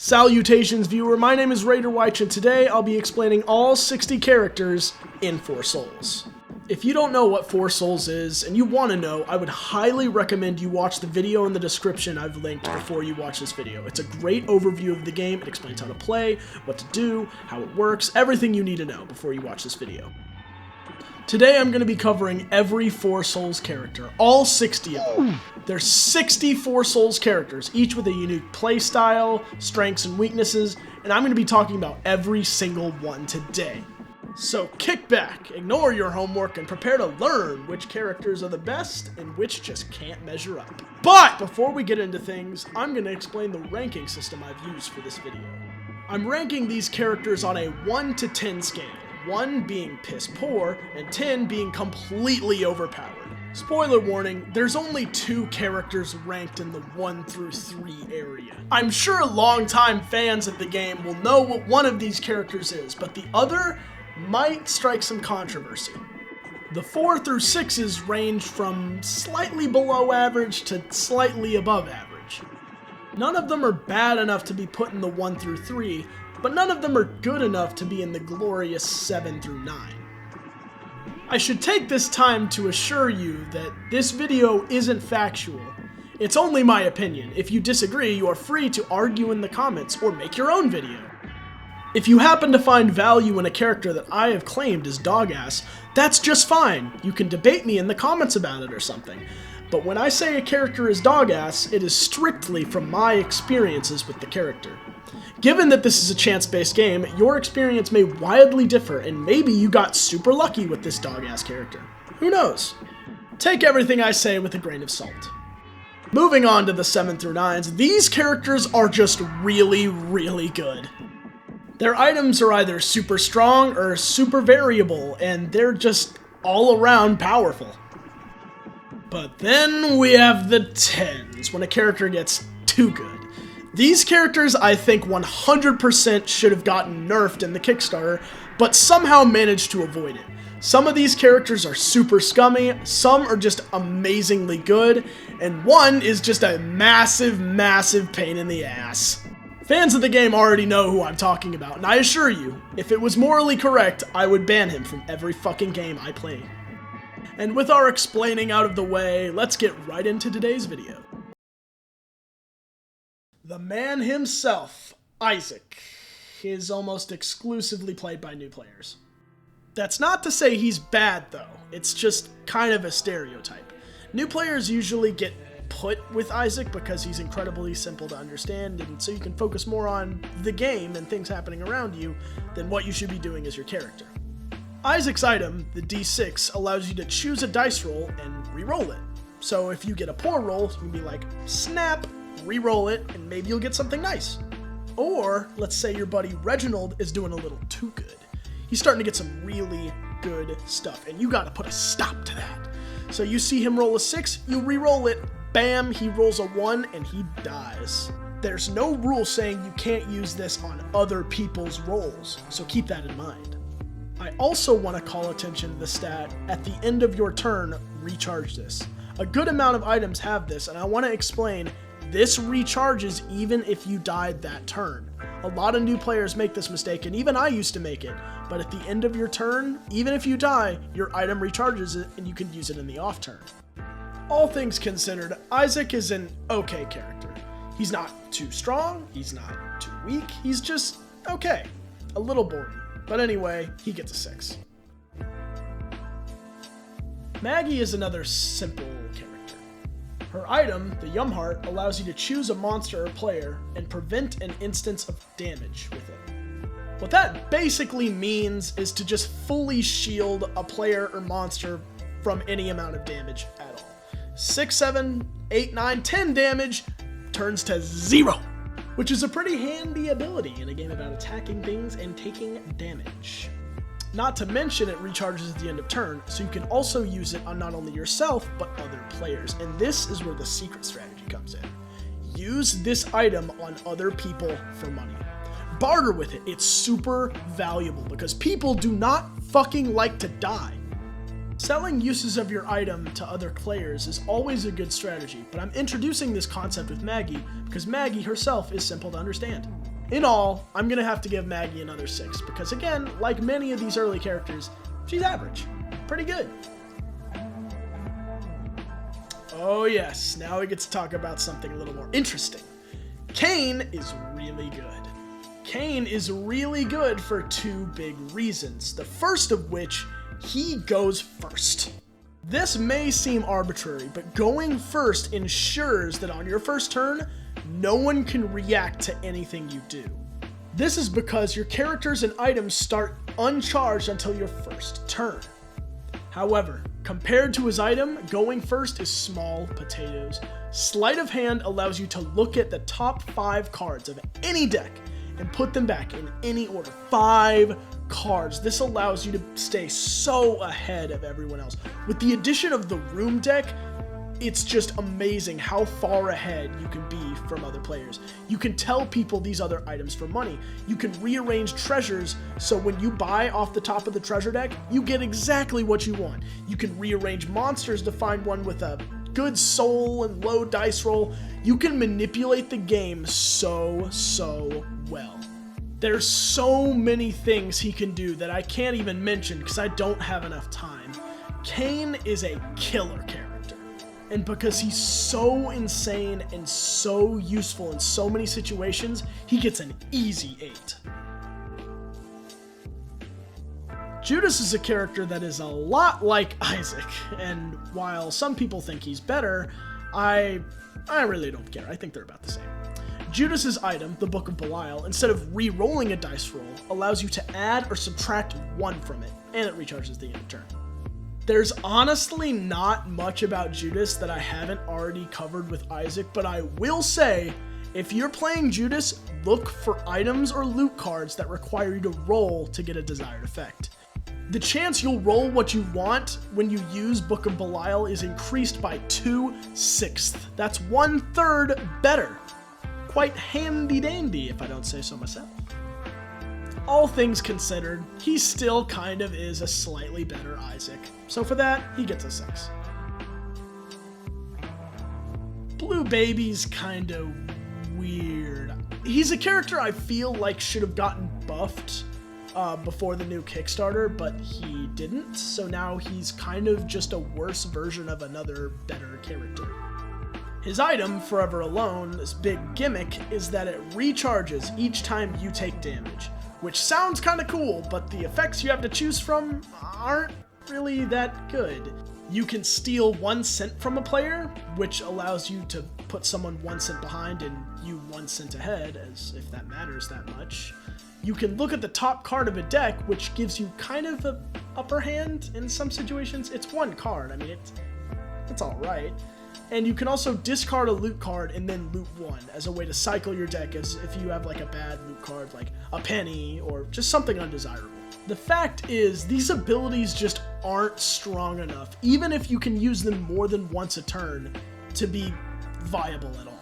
Salutations, viewer. My name is Raider Wyche, and today I'll be explaining all 60 characters in Four Souls. If you don't know what Four Souls is, and you want to know, I would highly recommend you watch the video in the description I've linked before you watch this video. It's a great overview of the game. It explains how to play, what to do, how it works, everything you need to know before you watch this video. Today I'm going to be covering every Four Souls character, all 60 of them. There's 60 Four Souls characters, each with a unique playstyle, strengths, and weaknesses, and I'm going to be talking about every single one today. So kick back, ignore your homework, and prepare to learn which characters are the best and which just can't measure up. But before we get into things, I'm going to explain the ranking system I've used for this video. I'm ranking these characters on a 1 to 10 scale, 1 being piss poor and 10 being completely overpowered. Spoiler warning, there's only 2 characters ranked in the 1 through 3 area. I'm sure longtime fans of the game will know what one of these characters is, but the other might strike some controversy. The 4 through 6s range from slightly below average to slightly above average. None of them are bad enough to be put in the 1 through 3, but none of them are good enough to be in the glorious 7 through 9. I should take this time to assure you that this video isn't factual. It's only my opinion. If you disagree, you are free to argue in the comments or make your own video. If you happen to find value in a character that I have claimed is dog-ass, that's just fine. You can debate me in the comments about it or something. But when I say a character is dog-ass, it is strictly from my experiences with the character. Given that this is a chance-based game, your experience may wildly differ, and maybe you got super lucky with this dog-ass character. Who knows? Take everything I say with a grain of salt. Moving on to the 7 through 9s, these characters are just really, really good. Their items are either super strong or super variable, and they're just all around powerful. But then we have the 10s, when a character gets too good. These characters I think 100% should have gotten nerfed in the Kickstarter, but somehow managed to avoid it. Some of these characters are super scummy, some are just amazingly good, and one is just a massive, massive pain in the ass. Fans of the game already know who I'm talking about, and I assure you, if it was morally correct, I would ban him from every fucking game I play. And with our explaining out of the way, let's get right into today's video. The man himself, Isaac, is almost exclusively played by new players. That's not to say he's bad though, it's just kind of a stereotype. New players usually get put with Isaac because he's incredibly simple to understand, and so you can focus more on the game and things happening around you than what you should be doing as your character. Isaac's item, the D6, allows you to choose a dice roll and re-roll it. So if you get a poor roll, you can be like, snap, re-roll it, and maybe you'll get something nice. Or, let's say your buddy Reginald is doing a little too good. He's starting to get some really good stuff, and you gotta put a stop to that. So you see him roll a 6, you re-roll it, bam, he rolls a 1, and he dies. There's no rule saying you can't use this on other people's rolls, so keep that in mind. I also want to call attention to the stat, at the end of your turn, recharge this. A good amount of items have this, and I want to explain, this recharges even if you died that turn. A lot of new players make this mistake, and even I used to make it, but at the end of your turn, even if you die, your item recharges it and you can use it in the off turn. All things considered, Isaac is an okay character. He's not too strong, he's not too weak, he's just okay. A little boring. But anyway, he gets a 6. Maggie is another simple character. Her item, the Yum Heart, allows you to choose a monster or player and prevent an instance of damage with it. What that basically means is to just fully shield a player or monster from any amount of damage at all. 6, 7, 8, 9, 10 damage turns to 0, which is a pretty handy ability in a game about attacking things and taking damage. Not to mention it recharges at the end of turn, so you can also use it on not only yourself, but other players. And this is where the secret strategy comes in. Use this item on other people for money. Barter with it, it's super valuable because people do not fucking like to die. Selling uses of your item to other players is always a good strategy, but I'm introducing this concept with Maggie because Maggie herself is simple to understand. In all, I'm going to have to give Maggie another 6 because, again, like many of these early characters, she's average. Pretty good. Oh yes, now we get to talk about something a little more interesting. Kain is really good. Kain is really good for 2 big reasons. The first of which, he goes first. This may seem arbitrary, but going first ensures that on your first turn, no one can react to anything you do. This is because your characters and items start uncharged until your first turn. However, compared to his item, going first is small potatoes. Sleight of Hand allows you to look at the top 5 cards of any deck and put them back in any order. 5 cards. This allows you to stay so ahead of everyone else. With the addition of the room deck, it's just amazing how far ahead you can be from other players. You can tell people these other items for money. You can rearrange treasures so when you buy off the top of the treasure deck, you get exactly what you want. You can rearrange monsters to find one with a good soul and low dice roll. You can manipulate the game so well. There's so many things he can do that I can't even mention because I don't have enough time. Kain is a killer character. And because he's so insane and so useful in so many situations, he gets an easy 8. Judas is a character that is a lot like Isaac, and while some people think he's better, I really don't care. I think they're about the same. Judas's item, the Book of Belial, instead of re-rolling a dice roll, allows you to add or subtract 1 from it, and it recharges the end of turn. There's honestly not much about Judas that I haven't already covered with Isaac, but I will say, if you're playing Judas, look for items or loot cards that require you to roll to get a desired effect. The chance you'll roll what you want when you use Book of Belial is increased by 2/6. That's 1/3 better. Quite handy-dandy, if I don't say so myself. All things considered, he still kind of is a slightly better Isaac. So for that, he gets a 6. Blue Baby's kind of weird. He's a character I feel like should have gotten buffed before the new Kickstarter, but he didn't, so now he's kind of just a worse version of another better character. His item, Forever Alone, this big gimmick, is that it recharges each time you take damage, which sounds kind of cool, but the effects you have to choose from aren't really that good. You can steal 1 cent from a player, which allows you to put someone 1 cent behind and you 1 cent ahead, as if that matters that much. You can look at the top card of a deck, which gives you kind of an upper hand in some situations. It's 1 card, I mean, it's alright. And you can also discard a loot card and then loot 1 as a way to cycle your deck as if you have like a bad loot card, like a penny or just something undesirable. The fact is, these abilities just aren't strong enough, even if you can use them more than once a turn, to be viable at all.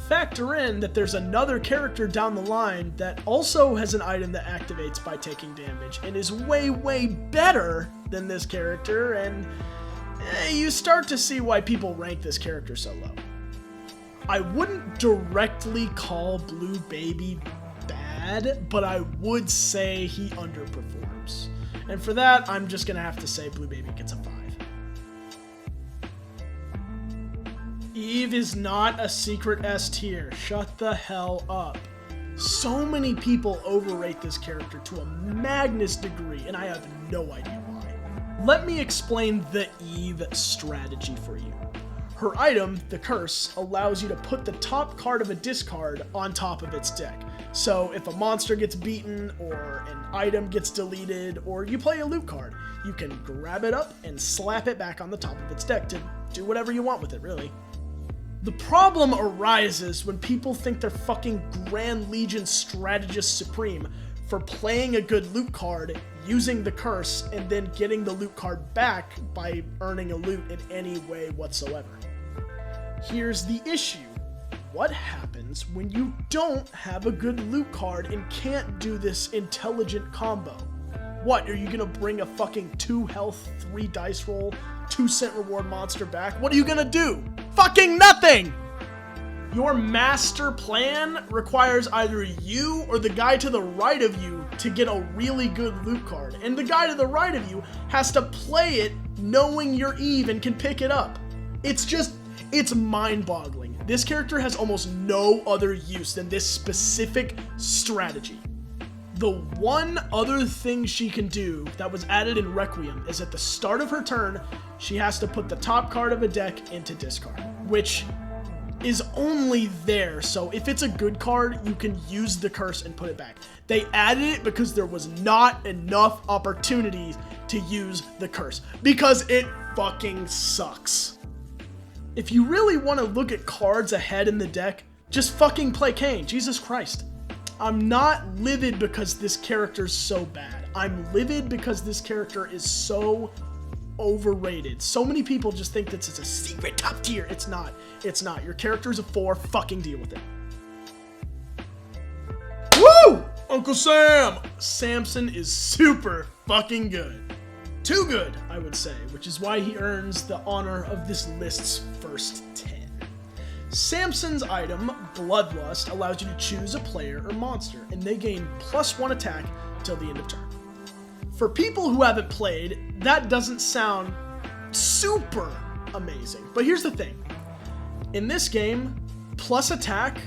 Factor in that there's another character down the line that also has an item that activates by taking damage and is way better than this character, and you start to see why people rank this character so low. I wouldn't directly call Blue Baby bad, but I would say he underperforms. And for that, I'm just gonna have to say Blue Baby gets a 5. Eve is not a secret S tier. Shut the hell up. So many people overrate this character to a madness degree, and I have no idea why. Let me explain the Eve strategy for you. Her item, the Curse, allows you to put the top card of a discard on top of its deck. So if a monster gets beaten, or an item gets deleted, or you play a loot card, you can grab it up and slap it back on the top of its deck to do whatever you want with it, really. The problem arises when people think they're fucking Grand Legion Strategist Supreme for playing a good loot card, using the Curse, and then getting the loot card back by earning a loot in any way whatsoever. Here's the issue. What happens when you don't have a good loot card and can't do this intelligent combo? What, are you gonna bring a fucking 2 health, 3 dice roll, 2 cent reward monster back? What are you gonna do? Fucking nothing! Your master plan requires either you or the guy to the right of you to get a really good loot card. And the guy to the right of you has to play it knowing you're Eve and can pick it up. It's mind-boggling. This character has almost no other use than this specific strategy. The one other thing she can do that was added in Requiem is at the start of her turn, she has to put the top card of a deck into discard, which is only there, so if it's a good card, you can use the curse and put it back. They added it because there was not enough opportunities to use the curse, because it fucking sucks. If you really want to look at cards ahead in the deck, just fucking play Kayn, Jesus Christ. I'm not livid because this character's so bad. I'm livid because this character is so overrated. So many people just think that it's a secret top tier. It's not. It's not. Your character's a 4. Fucking deal with it. Woo! Uncle Sam! Samson is super fucking good. Too good, I would say, which is why he earns the honor of this list's first 10. Samson's item, Bloodlust, allows you to choose a player or monster, and they gain +1 attack till the end of turn. For people who haven't played, that doesn't sound super amazing. But here's the thing. In this game, plus attack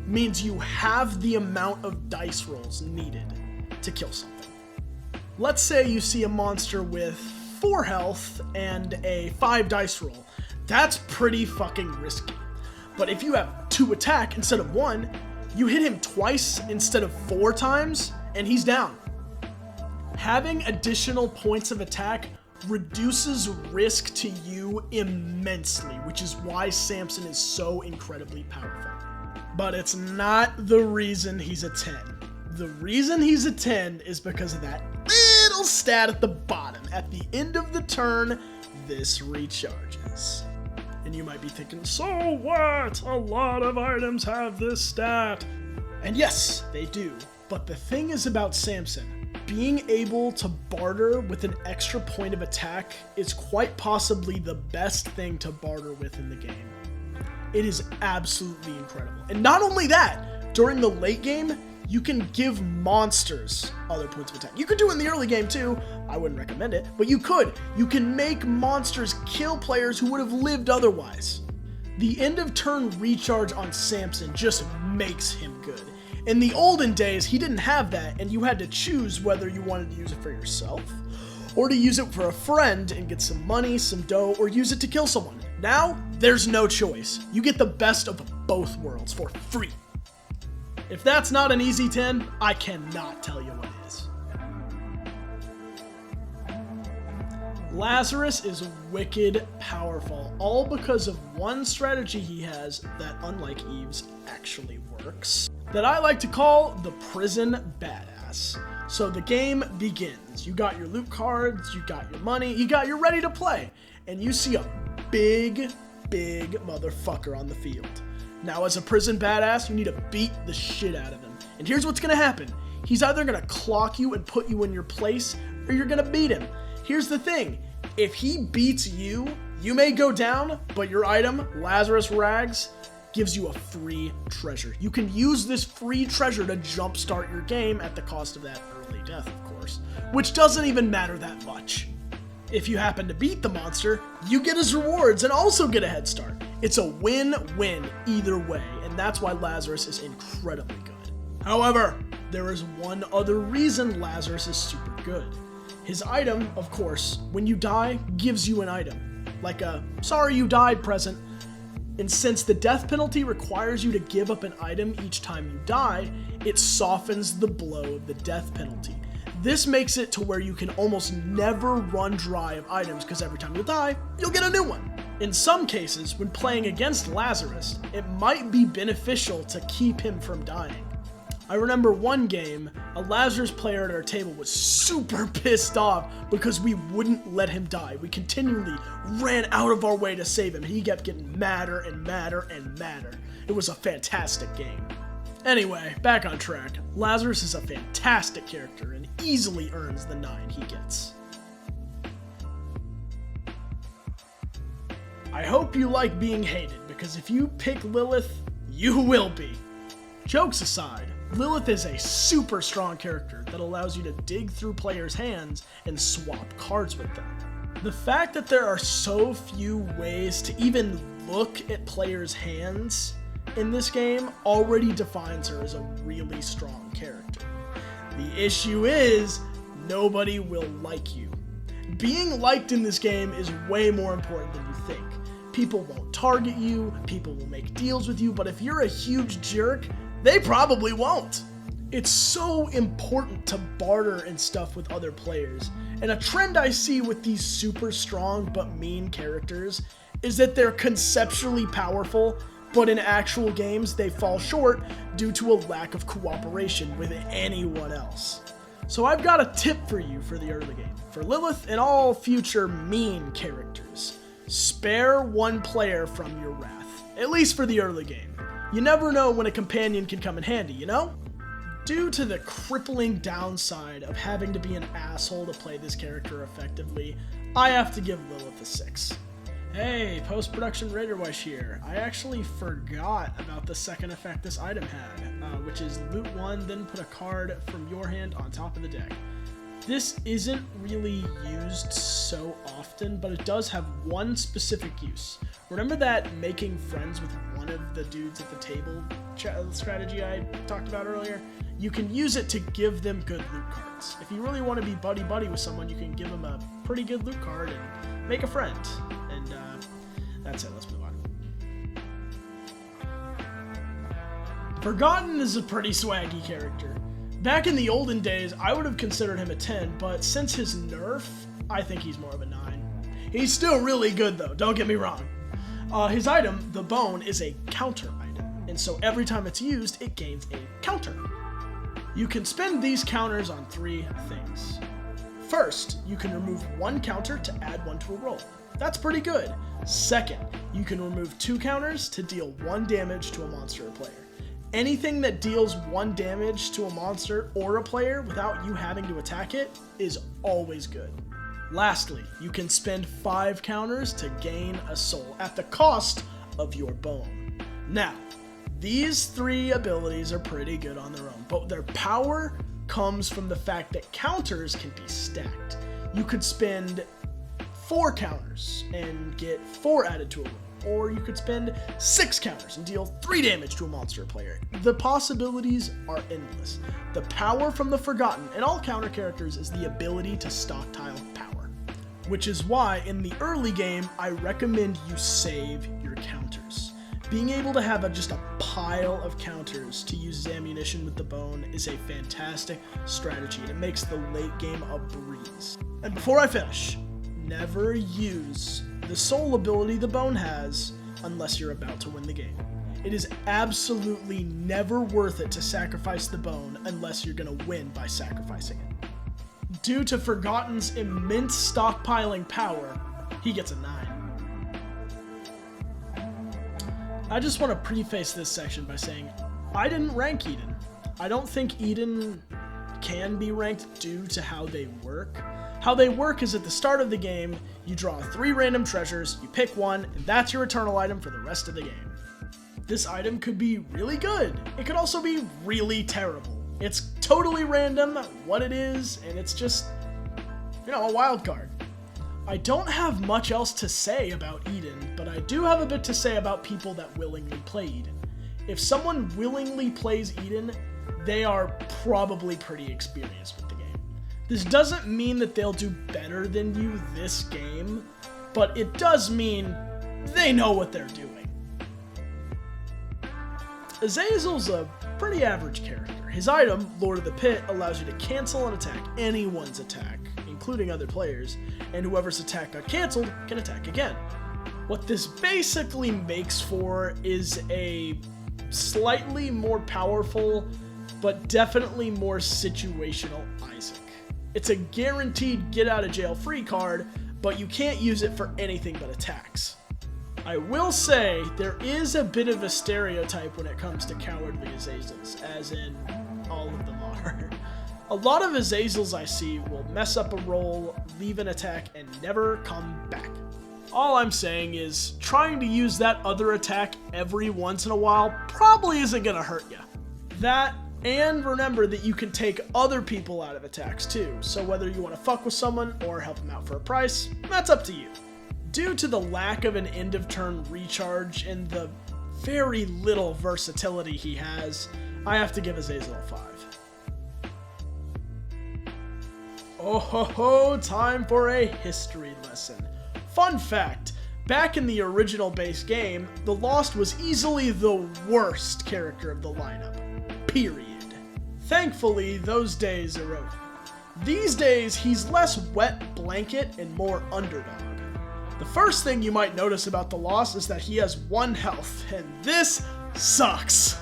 means you have the amount of dice rolls needed to kill something. Let's say you see a monster with 4 health and a 5 dice roll. That's pretty fucking risky. But if you have 2 attack instead of 1, you hit him twice instead of 4 times, and he's down. Having additional points of attack reduces risk to you immensely, which is why Samson is so incredibly powerful. But it's not the reason he's a 10. The reason he's a 10 is because of that little stat at the bottom. At the end of the turn, this recharges. And you might be thinking, so what? A lot of items have this stat. And yes, they do. But the thing is about Samson, being able to barter with an extra point of attack is quite possibly the best thing to barter with in the game. It is absolutely incredible. And not only that, during the late game, you can give monsters other points of attack. You could do it in the early game too. I wouldn't recommend it, but you could. You can make monsters kill players who would have lived otherwise. The end of turn recharge on Samson just makes him good. In the olden days, he didn't have that, and you had to choose whether you wanted to use it for yourself, or to use it for a friend and get some money, some dough, or use it to kill someone. Now, there's no choice. You get the best of both worlds for free. If that's not an easy 10, I cannot tell you what is. Lazarus is wicked powerful, all because of one strategy he has that, unlike Eve's, actually works, that I like to call the Prison Badass. So the game begins. You got your loot cards, you got your money, you're ready to play, and you see a big motherfucker on the field. Now, as a prison badass, you need to beat the shit out of him. And here's what's gonna happen. He's either gonna clock you and put you in your place, or you're gonna beat him. Here's the thing. If he beats you, you may go down, but your item, Lazarus Rags, gives you a free treasure. You can use this free treasure to jumpstart your game at the cost of that early death, of course, which doesn't even matter that much. If you happen to beat the monster, you get his rewards and also get a head start. It's a win-win either way, and that's why Lazarus is incredibly good. However, there is one other reason Lazarus is super good. His item, of course, when you die, gives you an item, like a sorry you died present. And since the death penalty requires you to give up an item each time you die, it softens the blow of the death penalty. This makes it to where you can almost never run dry of items because every time you die, you'll get a new one. In some cases, when playing against Lazarus, it might be beneficial to keep him from dying. I remember one game, a Lazarus player at our table was super pissed off because we wouldn't let him die. We continually ran out of our way to save him. He kept getting madder and madder and madder. It was a fantastic game. Anyway, back on track. Lazarus is a fantastic character and easily earns the 9 he gets. I hope you like being hated, because if you pick Lilith, You will be. Jokes aside, Lilith is a super strong character that allows you to dig through players' hands and swap cards with them. The fact that there are so few ways to even look at players' hands in this game already defines her as a really strong character. The issue is, nobody will like you. Being liked in this game is way more important than you think. People won't target you, people will make deals with you, but if you're a huge jerk, they probably won't. It's so important to barter and stuff with other players, and a trend I see with these super strong but mean characters is that they're conceptually powerful, but in actual games they fall short due to a lack of cooperation with anyone else. So I've got a tip for you for the early game. For Lilith and all future mean characters, spare one player from your wrath, at least for the early game. You never know when a companion can come in handy, you know? Due to the crippling downside of having to be an asshole to play this character effectively, I have to give Lilith a 6. Hey, post-production RaiderWeish here. I actually forgot about the second effect this item had, which is loot 1, then put a card from your hand on top of the deck. This isn't really used so often, but it does have one specific use. Remember that making friends with one of the dudes at the table strategy I talked about earlier? You can use it to give them good loot cards. If you really want to be buddy-buddy with someone, you can give them a pretty good loot card and make a friend. And that's it, let's move on. Forgotten is a pretty swaggy character. Back in the olden days, I would have considered him a 10, but since his nerf, I think he's more of a 9. He's still really good though, don't get me wrong. His item, the bone, is a counter item, and so every time it's used, it gains a counter. You can spend these counters on 3 things. First, you can remove 1 counter to add 1 to a roll. That's pretty good. Second, you can remove 2 counters to deal 1 damage to a monster or player. Anything that deals 1 damage to a monster or a player without you having to attack it is always good. Lastly, you can spend 5 counters to gain a soul at the cost of your bone. Now, these 3 abilities are pretty good on their own, but their power comes from the fact that counters can be stacked. You could spend 4 counters and get 4 added to a roll. Or you could spend 6 counters and deal 3 damage to a monster or player. The possibilities are endless. The power from the Forgotten and all counter characters is the ability to stockpile power. Which is why in the early game, I recommend you save your counters. Being able to have just a pile of counters to use as ammunition with the bone is a fantastic strategy, and it makes the late game a breeze. And before I finish, never use the soul ability the bone has unless you're about to win the game. It is absolutely never worth it to sacrifice the bone unless you're going to win by sacrificing it. Due to Forgotten's immense stockpiling power, he gets a 9. I just want to preface this section by saying I didn't rank Eden. I don't think Eden can be ranked due to how they work. How they work is at the start of the game, you draw 3 random treasures, you pick one, and that's your eternal item for the rest of the game. This item could be really good. It could also be really terrible. It's totally random what it is, and it's just, a wild card. I don't have much else to say about Eden, but I do have a bit to say about people that willingly play Eden. If someone willingly plays Eden, they are probably pretty experienced with the game. This doesn't mean that they'll do better than you this game, but it does mean they know what they're doing. Azazel's a pretty average character. His item, Lord of the Pit, allows you to cancel and attack anyone's attack, including other players, and whoever's attack got canceled can attack again. What this basically makes for is a slightly more powerful, but definitely more situational Isaac. It's a guaranteed get-out-of-jail-free card, but you can't use it for anything but attacks. I will say, there is a bit of a stereotype when it comes to cowardly Azazels, as in all of them are. A lot of Azazels I see will mess up a roll, leave an attack, and never come back. All I'm saying is, trying to use that other attack every once in a while probably isn't gonna hurt you. That, and remember that you can take other people out of attacks too, so whether you want to fuck with someone or help them out for a price, that's up to you. Due to the lack of an end of turn recharge and the very little versatility he has, I have to give Azazel a 5. Oh ho ho, time for a history lesson. Fun fact, back in the original base game, the Lost was easily the worst character of the lineup. Period. Thankfully, those days are over. These days, he's less wet blanket and more underdog. The first thing you might notice about the Lost is that he has 1 health, and this sucks.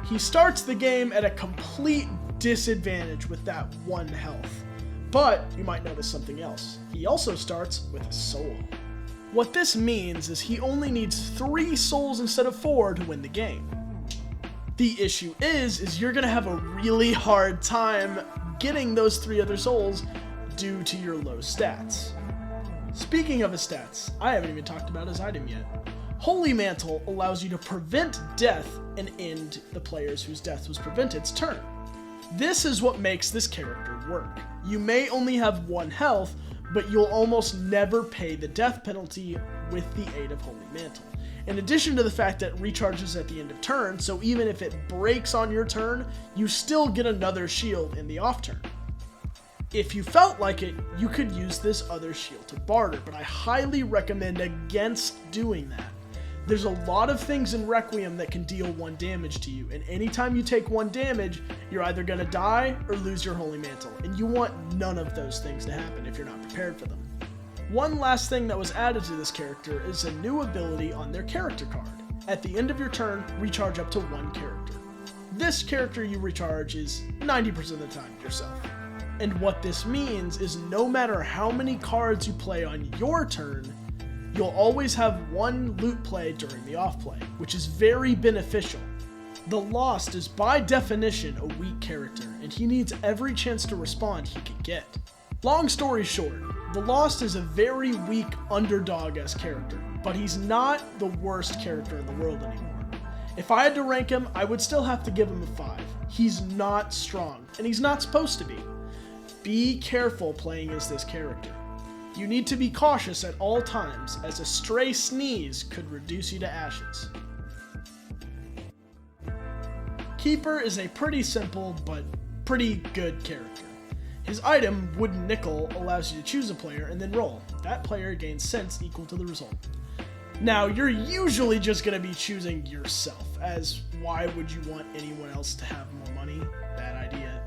He starts the game at a complete disadvantage with that 1 health. But you might notice something else. He also starts with a soul. What this means is he only needs 3 souls instead of 4 to win the game. The issue is you're gonna have a really hard time getting those 3 other souls due to your low stats. Speaking of his stats, I haven't even talked about his item yet. Holy Mantle allows you to prevent death and end the players whose death was prevented's turn. This is what makes this character work. You may only have 1 health, but you'll almost never pay the death penalty with the aid of Holy Mantle. In addition to the fact that it recharges at the end of turn, so even if it breaks on your turn, you still get another shield in the off turn. If you felt like it, you could use this other shield to barter, but I highly recommend against doing that. There's a lot of things in Requiem that can deal 1 damage to you, and anytime you take 1 damage, you're either going to die or lose your Holy Mantle, and you want none of those things to happen if you're not prepared for them. One last thing that was added to this character is a new ability on their character card. At the end of your turn, recharge up to 1 character. This character you recharge is 90% of the time yourself. And what this means is no matter how many cards you play on your turn, you'll always have 1 loot play during the off play, which is very beneficial. The Lost is by definition a weak character, and he needs every chance to respond he can get. Long story short, the Lost is a very weak underdog-esque character, but he's not the worst character in the world anymore. If I had to rank him, I would still have to give him a 5. He's not strong, and he's not supposed to be. Be careful playing as this character. You need to be cautious at all times, as a stray sneeze could reduce you to ashes. Keeper is a pretty simple, but pretty good character. His item, Wooden Nickel, allows you to choose a player and then roll. That player gains sense equal to the result. Now, you're usually just going to be choosing yourself, as why would you want anyone else to have more money? Bad idea.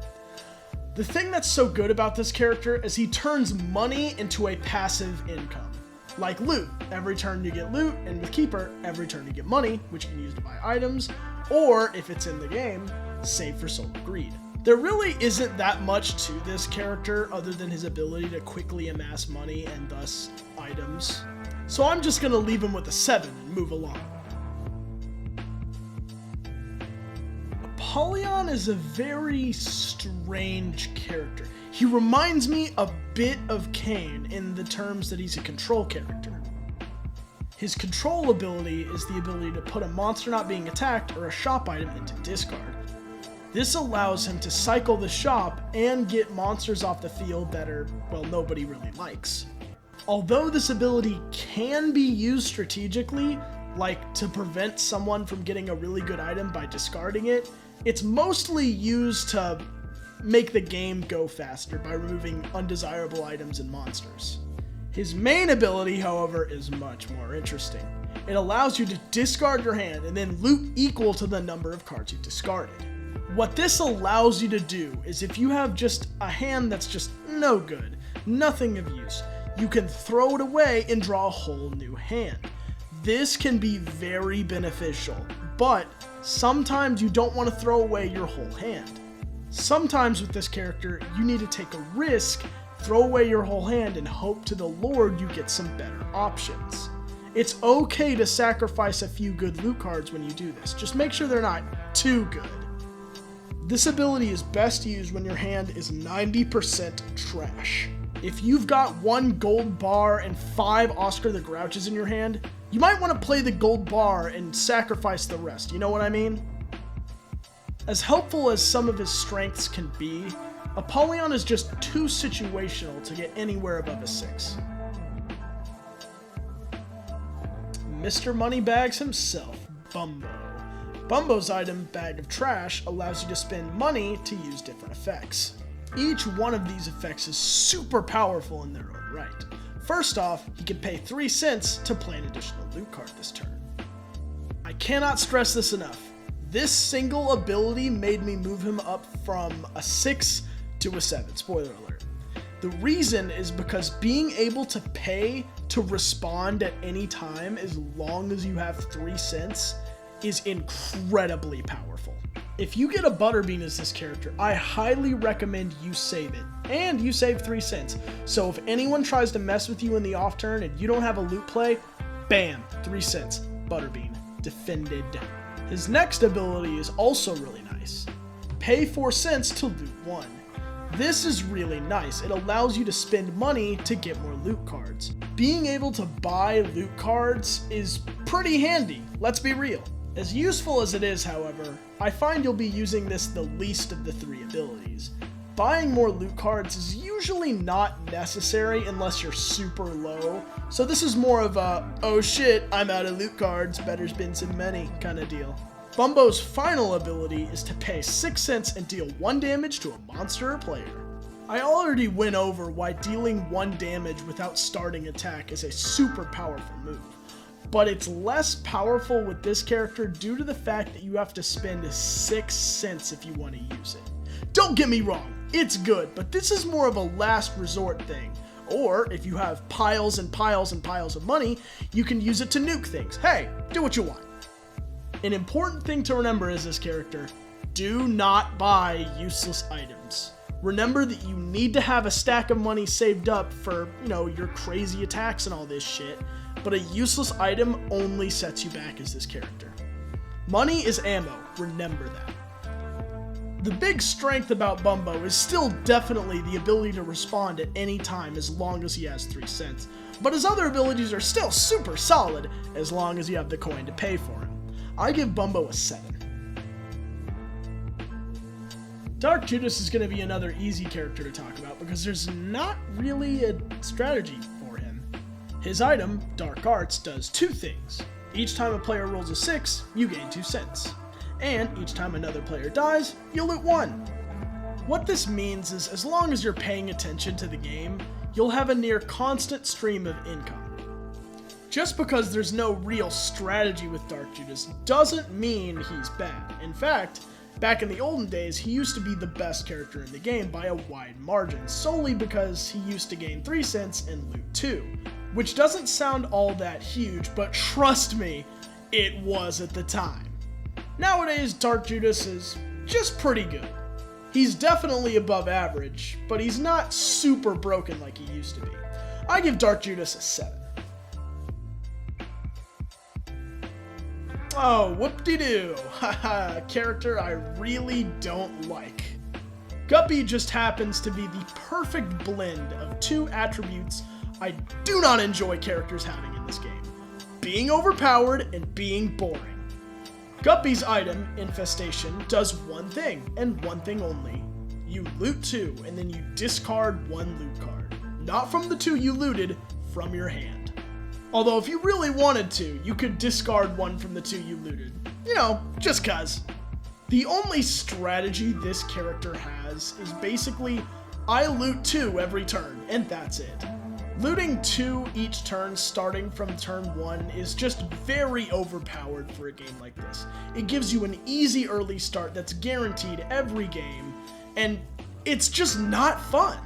The thing that's so good about this character is he turns money into a passive income. Like loot, every turn you get loot, and with Keeper, every turn you get money, which you can use to buy items, or if it's in the game, save for Soul of Greed. There really isn't that much to this character other than his ability to quickly amass money and thus items. So I'm just going to leave him with a 7 and move along. Apollyon is a very strange character. He reminds me a bit of Kain in the terms that he's a control character. His control ability is the ability to put a monster not being attacked or a shop item into discard. This allows him to cycle the shop and get monsters off the field that are, well, nobody really likes. Although this ability can be used strategically, like to prevent someone from getting a really good item by discarding it, it's mostly used to make the game go faster by removing undesirable items and monsters. His main ability, however, is much more interesting. It allows you to discard your hand and then loot equal to the number of cards you discarded. What this allows you to do is if you have just a hand that's just no good, nothing of use, you can throw it away and draw a whole new hand. This can be very beneficial, but sometimes you don't want to throw away your whole hand. Sometimes with this character, you need to take a risk, throw away your whole hand, and hope to the Lord you get some better options. It's okay to sacrifice a few good loot cards when you do this, just make sure they're not too good. This ability is best used when your hand is 90% trash. If you've got 1 gold bar and 5 Oscar the Grouches in your hand, you might want to play the gold bar and sacrifice the rest, you know what I mean? As helpful as some of his strengths can be, Apollyon is just too situational to get anywhere above a 6. Mr. Moneybags himself, Bumbo. Bumbo's item, Bag of Trash, allows you to spend money to use different effects. Each one of these effects is super powerful in their own right. First off, he can pay 3 cents to play an additional loot card this turn. I cannot stress this enough. This single ability made me move him up from a 6 to a 7, spoiler alert. The reason is because being able to pay to respond at any time as long as you have 3 cents is incredibly powerful. If you get a Butterbean as this character, I highly recommend you save it, and you save 3 cents. So if anyone tries to mess with you in the off turn and you don't have a loot play, bam, 3 cents, Butterbean, defended. His next ability is also really nice. Pay 4 cents to loot 1. This is really nice. It allows you to spend money to get more loot cards. Being able to buy loot cards is pretty handy, let's be real. As useful as it is, however, I find you'll be using this the least of the 3 abilities. Buying more loot cards is usually not necessary unless you're super low, so this is more of a, oh shit, I'm out of loot cards, better spend some money kind of deal. Bumbo's final ability is to pay 6 cents and deal 1 damage to a monster or player. I already went over why dealing 1 damage without starting attack is a super powerful move, but it's less powerful with this character due to the fact that you have to spend 6 cents if you want to use it. Don't get me wrong, it's good, but this is more of a last resort thing. Or, if you have piles and piles and piles of money, you can use it to nuke things. Hey, do what you want. An important thing to remember is this character, do not buy useless items. Remember that you need to have a stack of money saved up for, your crazy attacks and all this shit, but a useless item only sets you back as this character. Money is ammo, remember that. The big strength about Bumbo is still definitely the ability to respond at any time as long as he has 3 cents, but his other abilities are still super solid as long as you have the coin to pay for him. I give Bumbo a 7. Dark Judas is going to be another easy character to talk about because there's not really a strategy for him. His item, Dark Arts, does 2 things. Each time a player rolls a 6, you gain 2 cents. And each time another player dies, you loot 1. What this means is as long as you're paying attention to the game, you'll have a near constant stream of income. Just because there's no real strategy with Dark Judas doesn't mean he's bad. In fact, back in the olden days, he used to be the best character in the game by a wide margin, solely because he used to gain 3 cents and loot 2. Which doesn't sound all that huge, but trust me, it was at the time. Nowadays, Dark Judas is just pretty good. He's definitely above average, but he's not super broken like he used to be. I give Dark Judas a 7. Oh, whoop-de-doo. Haha, character I really don't like. Guppy just happens to be the perfect blend of 2 attributes I do not enjoy characters having in this game. Being overpowered and being boring. Guppy's item, Infestation, does 1 thing, and 1 thing only. You loot 2, and then you discard 1 loot card. Not from the 2 you looted, from your hand. Although if you really wanted to, you could discard 1 from the 2 you looted. Just cuz. The only strategy this character has is basically, I loot 2 every turn, and that's it. Looting 2 each turn starting from turn 1 is just very overpowered for a game like this. It gives you an easy early start that's guaranteed every game, and it's just not fun.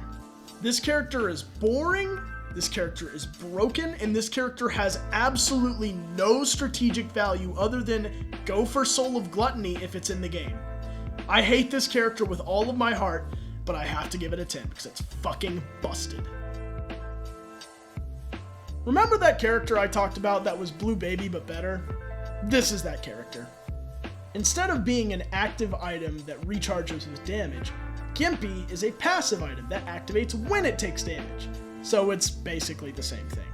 This character is boring, this character is broken, and this character has absolutely no strategic value other than go for Soul of Gluttony if it's in the game. I hate this character with all of my heart, but I have to give it a 10 because it's fucking busted. Remember that character I talked about that was Blue Baby but better? This is that character. Instead of being an active item that recharges with damage, Gimpy is a passive item that activates when it takes damage, so it's basically the same thing.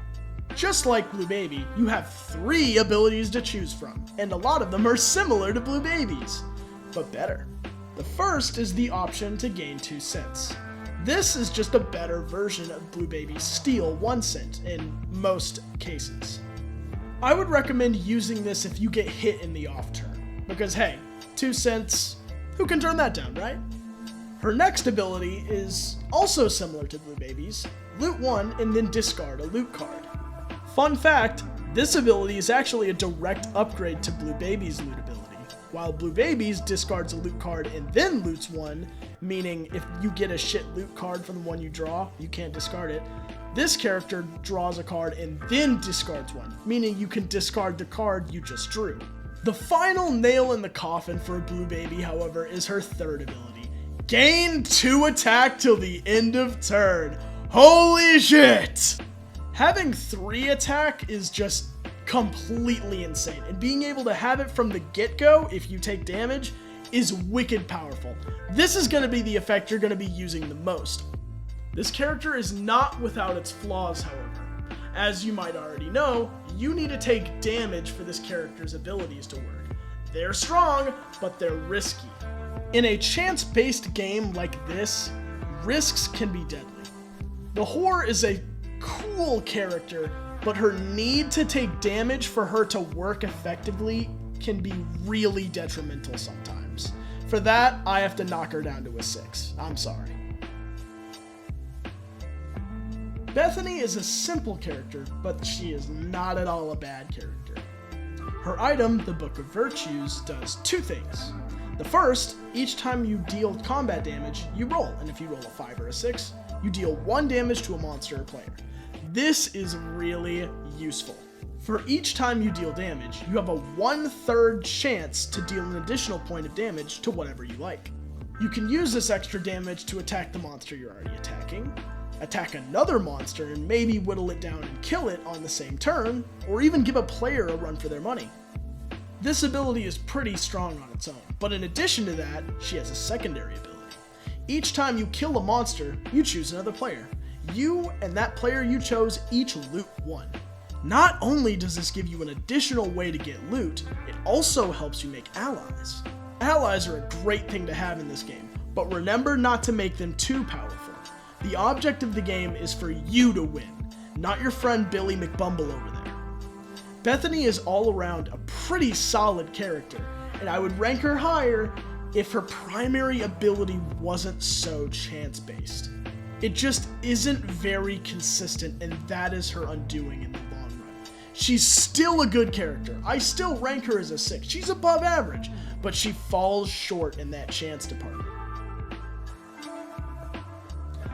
Just like Blue Baby, you have 3 abilities to choose from, and a lot of them are similar to Blue Baby's, but better. The first is the option to gain 2 cents. This is just a better version of Blue Baby's Steal 1 cent in most cases. I would recommend using this if you get hit in the off turn, because hey, 2 cents, who can turn that down, right? Her next ability is also similar to Blue Baby's, loot 1 and then discard a loot card. Fun fact, this ability is actually a direct upgrade to Blue Baby's loot ability. While Blue Baby's discards a loot card and then loots 1, meaning if you get a shit loot card from the one you draw, you can't discard it. This character draws a card and then discards 1, meaning you can discard the card you just drew. The final nail in the coffin for Blue Baby, however, is her third ability. Gain 2 attack till the end of turn. Holy shit! Having 3 attack is just completely insane, and being able to have it from the get-go if you take damage is wicked powerful. This is going to be the effect you're going to be using the most. This character is not without its flaws, however. As you might already know, you need to take damage for this character's abilities to work. They're strong, but they're risky. In a chance-based game like this, risks can be deadly. The Whore is a cool character, but her need to take damage for her to work effectively can be really detrimental sometimes. For that, I have to knock her down to a 6. I'm sorry. Bethany is a simple character, but she is not at all a bad character. Her item, the Book of Virtues, does 2 things. The first, each time you deal combat damage, you roll, and if you roll a 5 or a 6, you deal 1 damage to a monster or player. This is really useful. For each time you deal damage, you have a 1/3 chance to deal an additional point of damage to whatever you like. You can use this extra damage to attack the monster you're already attacking, attack another monster and maybe whittle it down and kill it on the same turn, or even give a player a run for their money. This ability is pretty strong on its own, but in addition to that, she has a secondary ability. Each time you kill a monster, you choose another player. You and that player you chose each loot 1. Not only does this give you an additional way to get loot, it also helps you make allies. Allies are a great thing to have in this game, but remember not to make them too powerful. The object of the game is for you to win, not your friend Billy McBumble over there. Bethany is all around a pretty solid character, and I would rank her higher if her primary ability wasn't so chance-based. It just isn't very consistent, and that is her undoing in the long run. She's still a good character. I still rank her as a 6. She's above average, but she falls short in that chance department.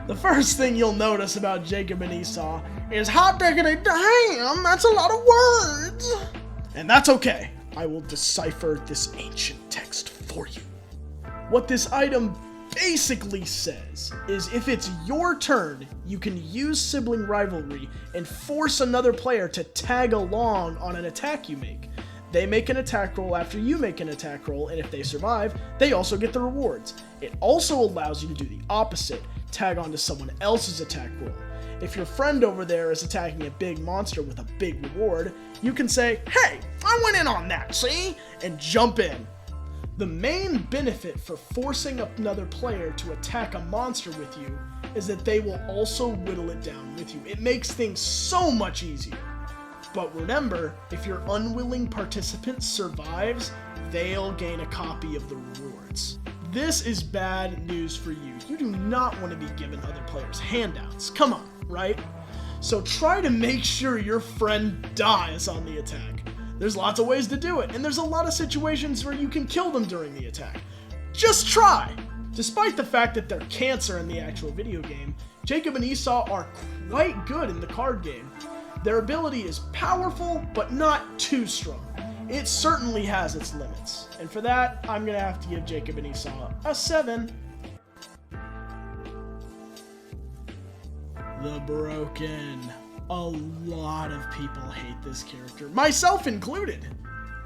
The first thing you'll notice about Jacob and Esau is hot diggity damn, that's a lot of words. And that's okay. I will decipher this ancient text for you. What this item basically says is if it's your turn, you can use sibling rivalry and force another player to tag along on an attack you make. They make an attack roll after you make an attack roll, and if they survive, they also get the rewards. It also allows you to do the opposite, tag onto someone else's attack roll. If your friend over there is attacking a big monster with a big reward, you can say, "Hey, I went in on that, see?" and jump in. The main benefit for forcing another player to attack a monster with you is that they will also whittle it down with you. It makes things so much easier. But remember, if your unwilling participant survives, they'll gain a copy of the rewards. This is bad news for you. You do not want to be giving other players handouts. Come on, right? So try to make sure your friend dies on the attack. There's lots of ways to do it, and there's a lot of situations where you can kill them during the attack. Just try! Despite the fact that they're cancer in the actual video game, Jacob and Esau are quite good in the card game. Their ability is powerful, but not too strong. It certainly has its limits, and for that, I'm gonna have to give Jacob and Esau a 7. The Broken. A lot of people hate this character, myself included.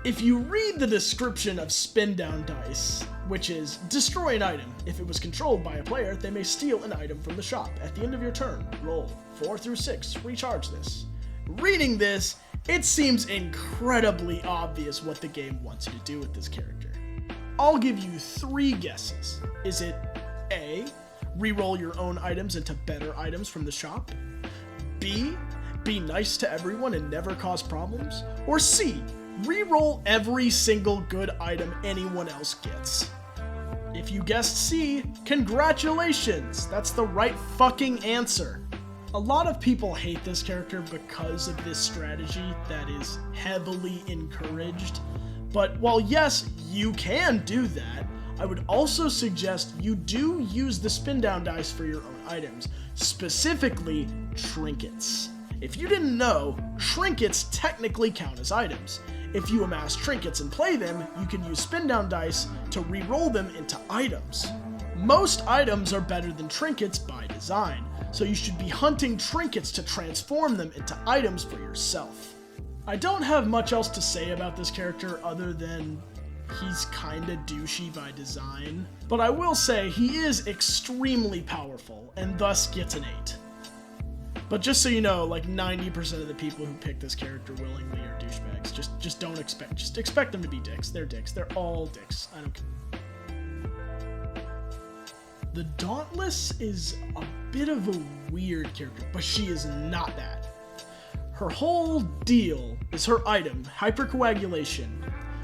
If you read the description of Spin Down Dice, which is destroy an item. If it was controlled by a player, they may steal an item from the shop. At the end of your turn, roll 4 through 6, recharge this. Reading this, it seems incredibly obvious what the game wants you to do with this character. I'll give you 3 guesses. Is it A, reroll your own items into better items from the shop? B, be nice to everyone and never cause problems? Or C, reroll every single good item anyone else gets? If you guessed C, congratulations! That's the right fucking answer. A lot of people hate this character because of this strategy that is heavily encouraged. But while yes, you can do that, I would also suggest you do use the spin down dice for your own items, specifically trinkets. If you didn't know, trinkets technically count as items. If you amass trinkets and play them, you can use spin down dice to re-roll them into items. Most items are better than trinkets by design, so you should be hunting trinkets to transform them into items for yourself. I don't have much else to say about this character other than he's kinda douchey by design, but I will say he is extremely powerful and thus gets an 8. But just so you know, like 90% of the people who pick this character willingly are douchebags. Just don't expect them to be dicks. They're dicks. They're all dicks. I don't care. The Dauntless is a bit of a weird character, but she is not that. Her whole deal is her item, Hypercoagulation,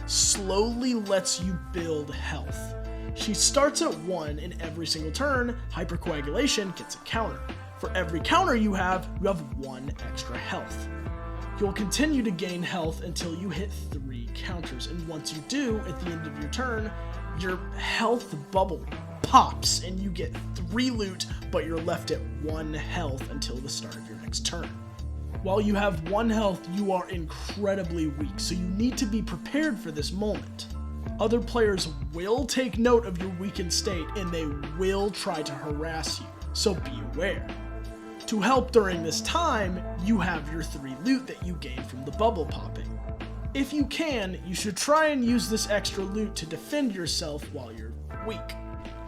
slowly lets you build health. She starts at 1 in every single turn. Hypercoagulation gets a counter. For every counter you have 1 extra health. You'll continue to gain health until you hit 3 counters, and once you do, at the end of your turn, your health bubble pops and you get 3 loot, but you're left at 1 health until the start of your next turn. While you have 1 health, you are incredibly weak, so you need to be prepared for this moment. Other players will take note of your weakened state and they will try to harass you, so be aware. To help during this time, you have your 3 loot that you gain from the bubble popping. If you can, you should try and use this extra loot to defend yourself while you're weak.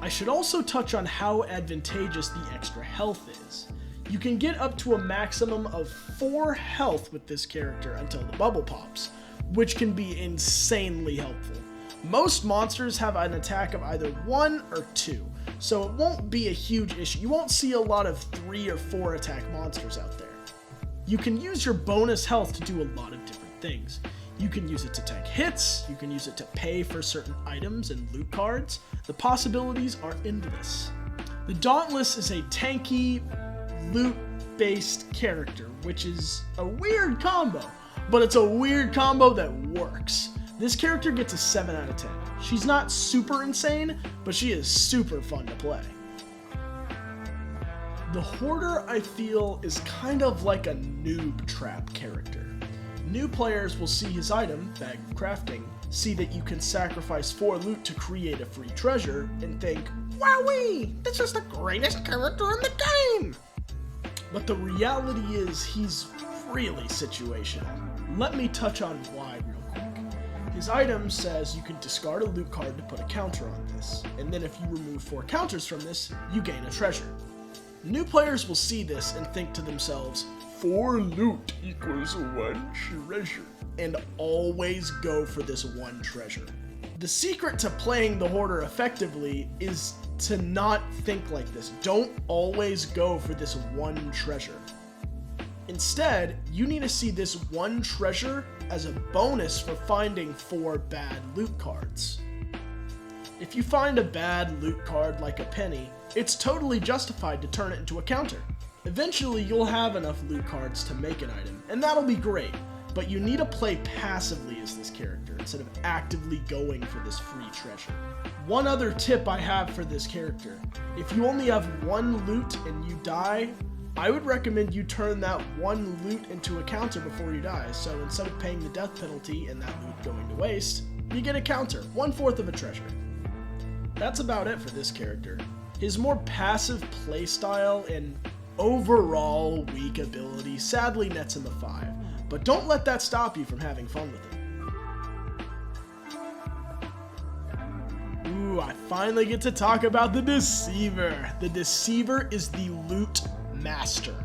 I should also touch on how advantageous the extra health is. You can get up to a maximum of 4 health with this character until the bubble pops, which can be insanely helpful. Most monsters have an attack of either 1 or 2, so it won't be a huge issue. You won't see a lot of 3 or 4 attack monsters out there. You can use your bonus health to do a lot of different things. You can use it to tank hits, you can use it to pay for certain items and loot cards. The possibilities are endless. The Dauntless is a tanky, loot-based character, which is a weird combo, but it's a weird combo that works. This character gets a 7 out of 10. She's not super insane, but she is super fun to play. The Hoarder, I feel, is kind of like a noob trap character. New players will see his item, Bag of Crafting, see that you can sacrifice 4 loot to create a free treasure, and think, wowee, this is the greatest character in the game! But the reality is, he's really situational. Let me touch on why real quick. His item says you can discard a loot card to put a counter on this, and then if you remove 4 counters from this, you gain a treasure. New players will see this and think to themselves, 4 loot equals 1 treasure, and always go for this 1 treasure. The secret to playing the Hoarder effectively is to not think like this. Don't always go for this 1 treasure. Instead, you need to see this 1 treasure as a bonus for finding 4 bad loot cards. If you find a bad loot card like a penny, it's totally justified to turn it into a counter. Eventually, you'll have enough loot cards to make an item, and that'll be great, but you need to play passively as this character instead of actively going for this free treasure. One other tip I have for this character: if you only have 1 loot and you die, I would recommend you turn that 1 loot into a counter before you die, so instead of paying the death penalty and that loot going to waste, you get a counter, 1/4 of a treasure. That's about it for this character. His more passive playstyle and overall weak ability sadly nets him a 5, but don't let that stop you from having fun with him. Ooh, I finally get to talk about the Deceiver. The Deceiver is the loot master.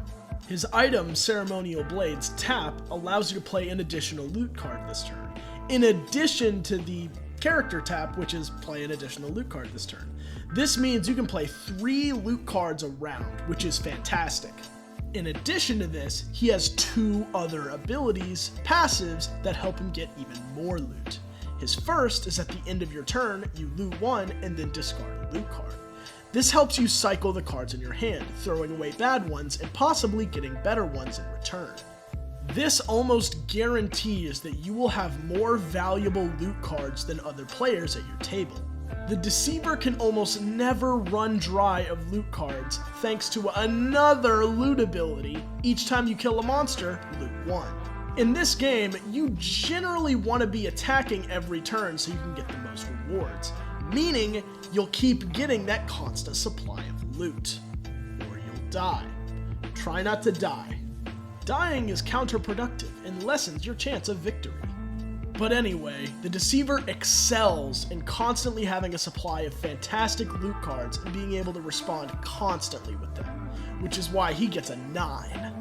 His item, Ceremonial Blades Tap, allows you to play an additional loot card this turn, in addition to the character tap, which is play an additional loot card this turn. This means you can play 3 loot cards a round, which is fantastic. In addition to this, he has 2 other abilities, passives, that help him get even more loot. His first is at the end of your turn, you loot 1 and then discard a loot card. This helps you cycle the cards in your hand, throwing away bad ones and possibly getting better ones in return. This almost guarantees that you will have more valuable loot cards than other players at your table. The Deceiver can almost never run dry of loot cards thanks to another loot ability. Each time you kill a monster, loot 1. In this game, you generally want to be attacking every turn so you can get the most rewards, meaning you'll keep getting that constant supply of loot. Or you'll die. Try not to die. Dying is counterproductive and lessens your chance of victory. But anyway, the Deceiver excels in constantly having a supply of fantastic loot cards and being able to respond constantly with them, which is why he gets a 9.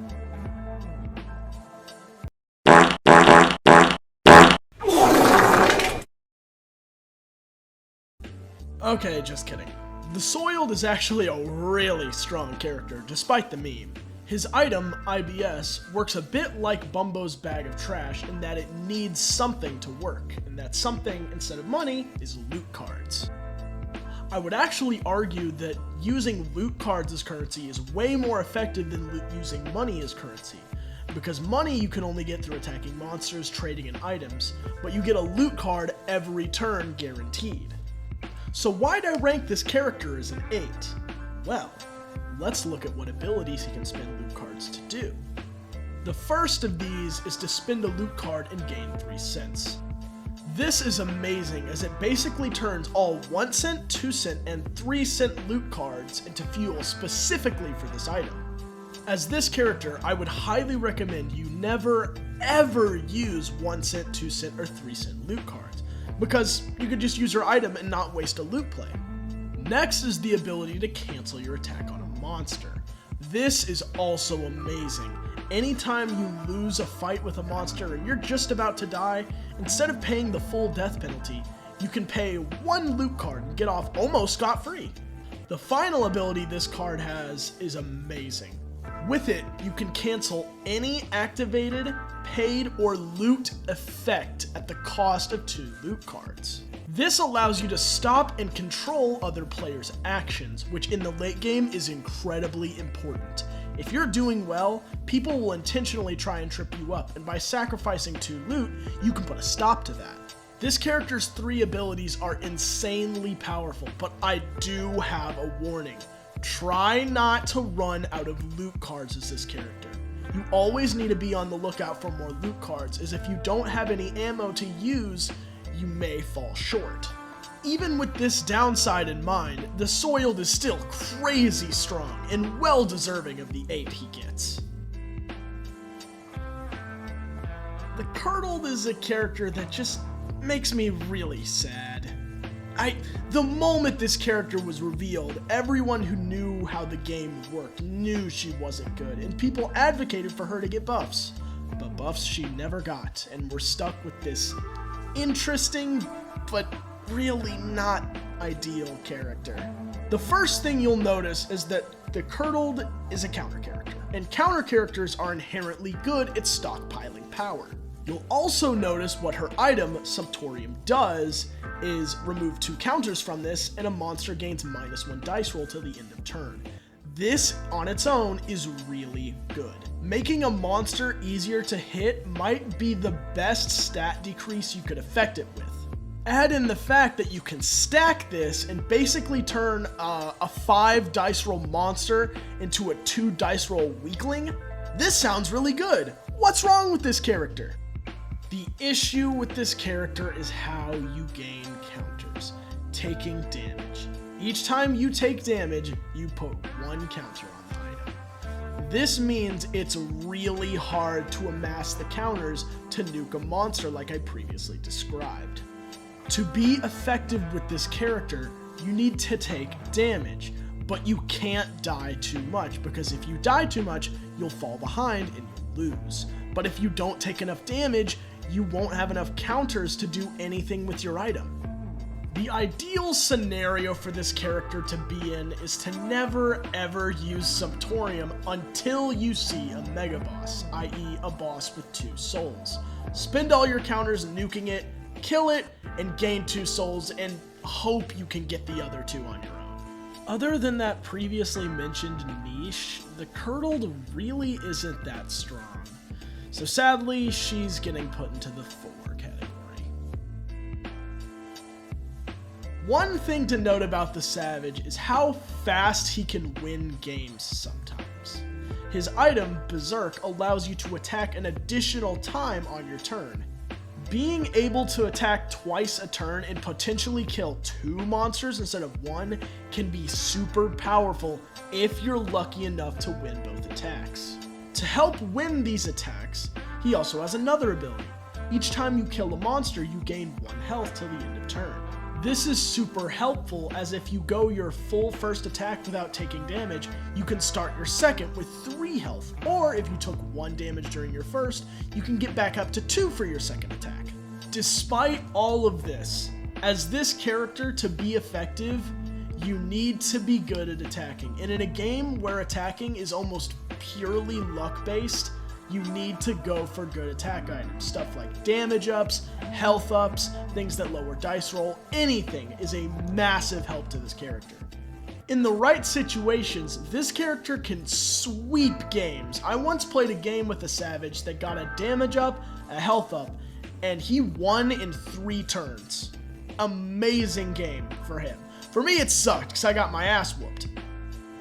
Okay, just kidding. The Soiled is actually a really strong character, despite the meme. His item, IBS, works a bit like Bumbo's Bag of Trash in that it needs something to work, and that something, instead of money, is loot cards. I would actually argue that using loot cards as currency is way more effective than using money as currency, because money you can only get through attacking monsters, trading in items, but you get a loot card every turn guaranteed. So why'd I rank this character as an 8? Well, let's look at what abilities he can spend loot cards to do. The first of these is to spend a loot card and gain 3 cents. This is amazing as it basically turns all 1 cent, 2 cent, and 3 cent loot cards into fuel specifically for this item. As this character, I would highly recommend you never ever use 1 cent, 2 cent, or 3 cent loot cards, because you could just use your item and not waste a loot play. Next is the ability to cancel your attack on a monster. This is also amazing. Anytime you lose a fight with a monster and you're just about to die, instead of paying the full death penalty, you can pay 1 loot card and get off almost scot-free. The final ability this card has is amazing. With it, you can cancel any activated, paid, or loot effect at the cost of 2 loot cards. This allows you to stop and control other players' actions, which in the late game is incredibly important. If you're doing well, people will intentionally try and trip you up, and by sacrificing 2 loot, you can put a stop to that. This character's 3 abilities are insanely powerful, but I do have a warning. Try not to run out of loot cards as this character. You always need to be on the lookout for more loot cards, as if you don't have any ammo to use, you may fall short. Even with this downside in mind, the Soiled is still crazy strong and well deserving of the 8 he gets. The Curdled is a character that just makes me really sad. The moment this character was revealed, everyone who knew how the game worked knew she wasn't good, and people advocated for her to get buffs. But buffs she never got, and we're stuck with this interesting, but really not ideal character. The first thing you'll notice is that the Curdled is a counter character, and counter characters are inherently good at stockpiling power. You'll also notice what her item, Sumptorium, does is remove 2 counters from this, and a monster gains -1 dice roll till the end of turn. This, on its own, is really good. Making a monster easier to hit might be the best stat decrease you could affect it with. Add in the fact that you can stack this and basically turn a 5 dice roll monster into a 2 dice roll weakling. This sounds really good. What's wrong with this character? The issue with this character is how you gain counters, taking damage. Each time you take damage, you put 1 counter on the item. This means it's really hard to amass the counters to nuke a monster like I previously described. To be effective with this character, you need to take damage. But you can't die too much, because if you die too much, you'll fall behind and you'll lose. But if you don't take enough damage, you won't have enough counters to do anything with your item. The ideal scenario for this character to be in is to never ever use Sumptorium until you see a Mega Boss, i.e. a boss with 2 souls. Spend all your counters nuking it, kill it, and gain 2 souls, and hope you can get the other 2 on your own. Other than that previously mentioned niche, the Curdled really isn't that strong. So sadly, she's getting put into the 4 category. One thing to note about the Savage is how fast he can win games sometimes. His item, Berserk, allows you to attack an additional time on your turn. Being able to attack twice a turn and potentially kill 2 monsters instead of 1 can be super powerful if you're lucky enough to win both attacks. To help win these attacks, he also has another ability. Each time you kill a monster, you gain 1 health till the end of turn. This is super helpful, as if you go your full first attack without taking damage, you can start your second with 3 health, or if you took 1 damage during your first, you can get back up to 2 for your second attack. Despite all of this, as this character to be effective, you need to be good at attacking, and in a game where attacking is almost purely luck-based, you need to go for good attack items. Stuff like damage ups, health ups, things that lower dice roll, anything is a massive help to this character. In the right situations, this character can sweep games. I once played a game with a Savage that got a damage up, a health up, and he won in 3 turns. Amazing game for him. For me, it sucked because I got my ass whooped.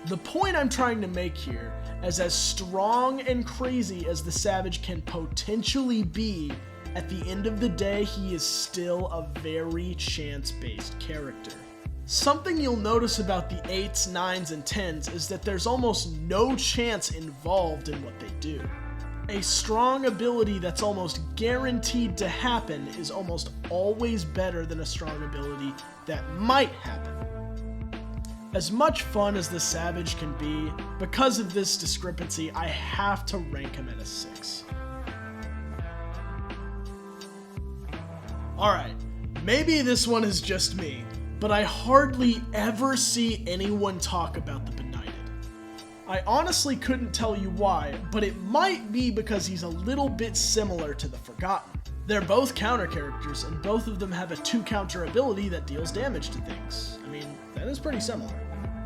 The point I'm trying to make here is, as strong and crazy as the Savage can potentially be, at the end of the day, he is still a very chance-based character. Something you'll notice about the 8s, 9s, and 10s is that there's almost no chance involved in what they do. A strong ability that's almost guaranteed to happen is almost always better than a strong ability that might happen. As much fun as the Savage can be, because of this discrepancy, I have to rank him at a 6. Alright, maybe this one is just me, but I hardly ever see anyone talk about the Benighted. I honestly couldn't tell you why, but it might be because he's a little bit similar to the Forgotten. They're both counter characters, and both of them have a 2 counter ability that deals damage to things. I mean, that is pretty similar.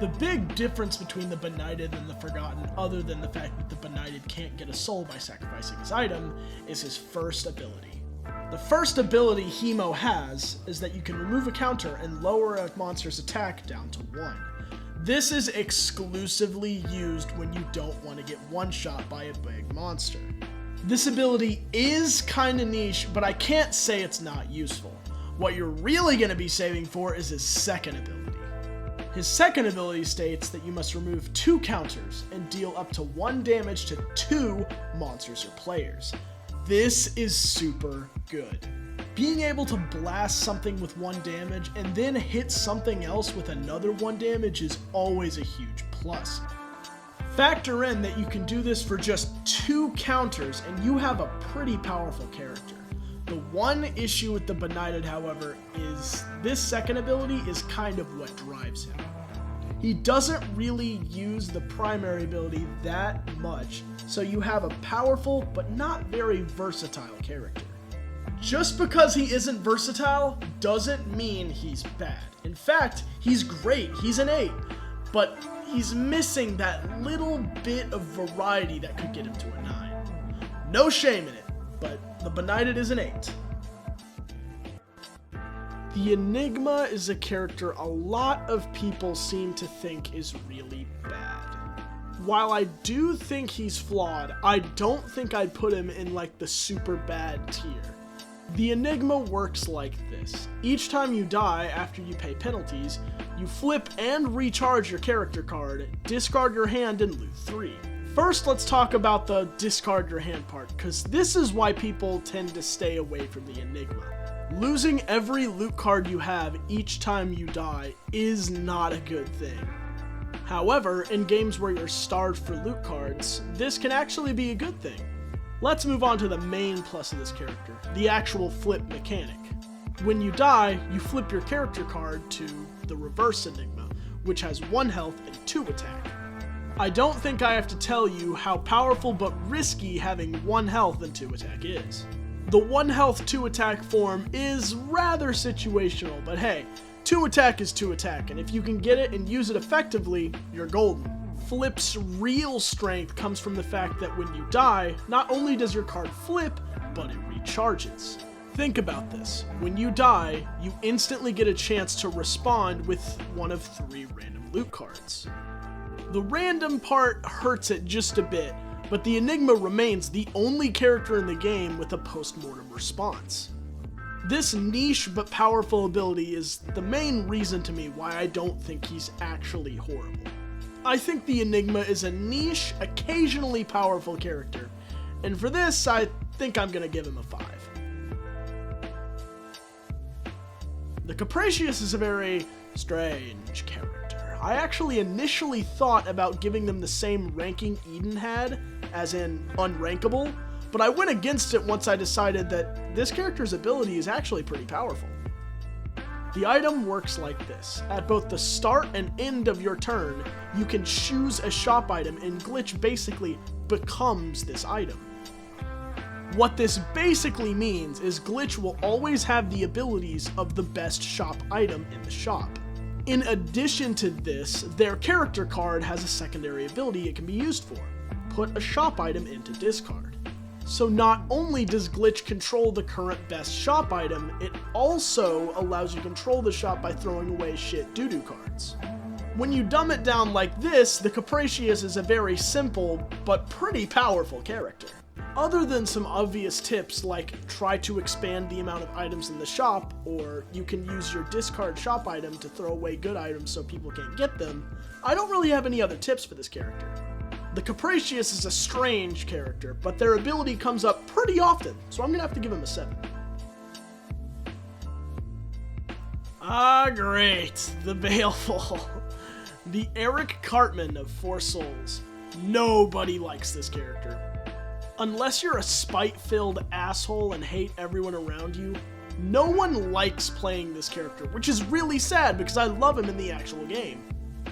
The big difference between the Benighted and the Forgotten, other than the fact that the Benighted can't get a soul by sacrificing his item, is his first ability. The first ability Hemo has is that you can remove a counter and lower a monster's attack down to 1. This is exclusively used when you don't want to get one-shot by a big monster. This ability is kinda niche, but I can't say it's not useful. What you're really going to be saving for is his second ability. His second ability states that you must remove 2 counters and deal up to 1 damage to 2 monsters or players. This is super good. Being able to blast something with 1 damage and then hit something else with another 1 damage is always a huge plus. Factor in that you can do this for just 2 counters and you have a pretty powerful character. The one issue with the Benighted, however, is this second ability is kind of what drives him. He doesn't really use the primary ability that much, so you have a powerful but not very versatile character. Just because he isn't versatile doesn't mean he's bad. In fact, he's great, he's an 8, but he's missing that little bit of variety that could get him to a 9. No shame in it, but the Benighted is an 8. The Enigma is a character a lot of people seem to think is really bad. While I do think he's flawed, I don't think I'd put him in like the super bad tier. The Enigma works like this. Each time you die after you pay penalties, you flip and recharge your character card, discard your hand, and loot 3. First, let's talk about the discard your hand part, because this is why people tend to stay away from the Enigma. Losing every loot card you have each time you die is not a good thing. However, in games where you're starved for loot cards, this can actually be a good thing. Let's move on to the main plus of this character, the actual flip mechanic. When you die, you flip your character card to the reverse Enigma, which has 1 health and 2 attack. I don't think I have to tell you how powerful but risky having 1 health and 2 attack is. The 1 health 2 attack form is rather situational, but hey, 2 attack is 2 attack, and if you can get it and use it effectively, you're golden. Flip's real strength comes from the fact that when you die, not only does your card flip, but it recharges. Think about this. When you die, you instantly get a chance to respawn with one of 3 random loot cards. The random part hurts it just a bit, but the Enigma remains the only character in the game with a post-mortem response. This niche but powerful ability is the main reason to me why I don't think he's actually horrible. I think the Enigma is a niche, occasionally powerful character, and for this, I think I'm gonna give him a 5. The Capricious is a very strange character. I actually initially thought about giving them the same ranking Eden had, as in unrankable, but I went against it once I decided that this character's ability is actually pretty powerful. The item works like this. At both the start and end of your turn, you can choose a shop item and Glitch basically becomes this item. What this basically means is Glitch will always have the abilities of the best shop item in the shop. In addition to this, their character card has a secondary ability it can be used for. Put a shop item into discard. So not only does Glitch control the current best shop item, it also allows you to control the shop by throwing away shit doo-doo cards. When you dumb it down like this, the Capricious is a very simple but pretty powerful character. Other than some obvious tips like try to expand the amount of items in the shop, or you can use your discard shop item to throw away good items so people can't get them, I don't really have any other tips for this character. The Capricious is a strange character, but their ability comes up pretty often, so I'm gonna have to give him a 7. Ah, great, the Baleful. The Eric Cartman of Four Souls. Nobody likes this character. Unless you're a spite-filled asshole and hate everyone around you, no one likes playing this character, which is really sad because I love him in the actual game.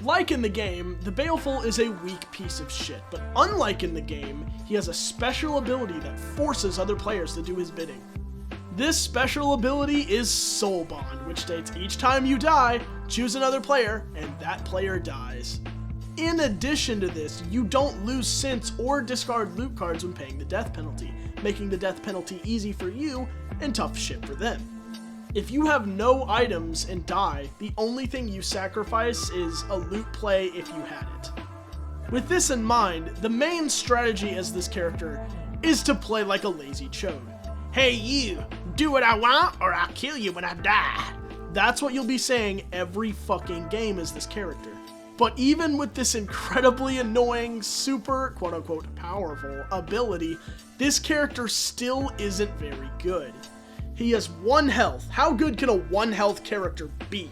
Like in the game, the Baleful is a weak piece of shit, but unlike in the game, he has a special ability that forces other players to do his bidding. This special ability is Soul Bond, which states each time you die, choose another player, and that player dies. In addition to this, you don't lose synths or discard loot cards when paying the death penalty, making the death penalty easy for you and tough shit for them. If you have no items and die, the only thing you sacrifice is a loot play if you had it. With this in mind, the main strategy as this character is to play like a lazy chode. Hey you, do what I want or I'll kill you when I die. That's what you'll be saying every fucking game as this character. But even with this incredibly annoying, super quote-unquote powerful ability, this character still isn't very good. He has 1 health. How good can a 1 health character be?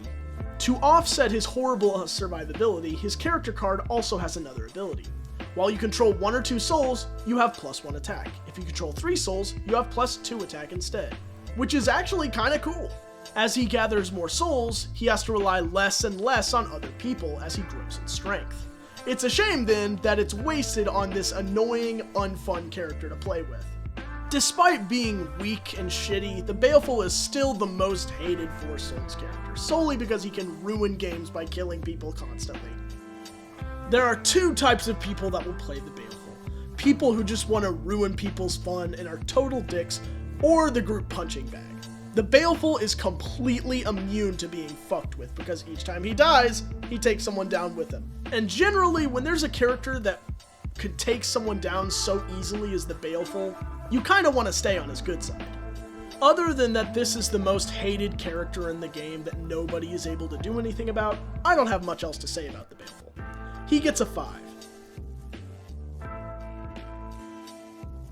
To offset his horrible survivability, his character card also has another ability. While you control 1 or 2 souls, you have +1 attack. If you control 3 souls, you have +2 attack instead, which is actually kinda cool. As he gathers more souls, he has to rely less and less on other people as he grows in strength. It's a shame then that it's wasted on this annoying, unfun character to play with. Despite being weak and shitty, the Baleful is still the most hated Four Souls character, solely because he can ruin games by killing people constantly. There are 2 types of people that will play the Baleful. People who just want to ruin people's fun and are total dicks, or the group punching bag. The Baleful is completely immune to being fucked with because each time he dies, he takes someone down with him. And generally, when there's a character that could take someone down so easily as the Baleful, you kinda want to stay on his good side. Other than that this is the most hated character in the game that nobody is able to do anything about, I don't have much else to say about the Baleful. He gets a 5.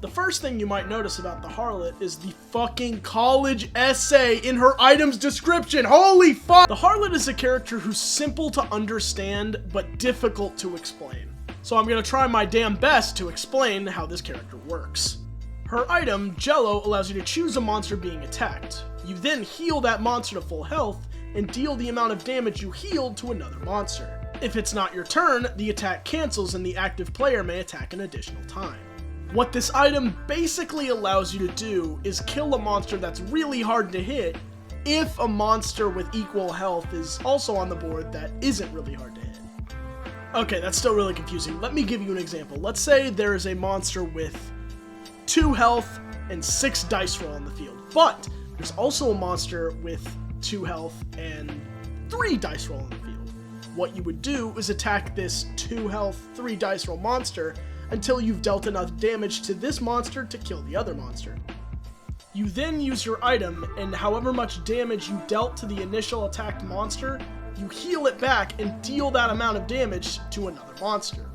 The first thing you might notice about the Harlot is the fucking college essay in her item's description. Holy fuck! The Harlot is a character who's simple to understand, but difficult to explain. So I'm gonna try my damn best to explain how this character works. Her item, Jello, allows you to choose a monster being attacked. You then heal that monster to full health, and deal the amount of damage you healed to another monster. If it's not your turn, the attack cancels and the active player may attack an additional time. What this item basically allows you to do is kill a monster that's really hard to hit if a monster with equal health is also on the board that isn't really hard to hit. Okay, that's still really confusing. Let me give you an example. Let's say there is a monster with 2 health and 6 dice roll on the field, but there's also a monster with 2 health and 3 dice roll on the field. What you would do is attack this 2 health, 3 dice roll monster until you've dealt enough damage to this monster to kill the other monster. You then use your item, and however much damage you dealt to the initial attacked monster, you heal it back and deal that amount of damage to another monster.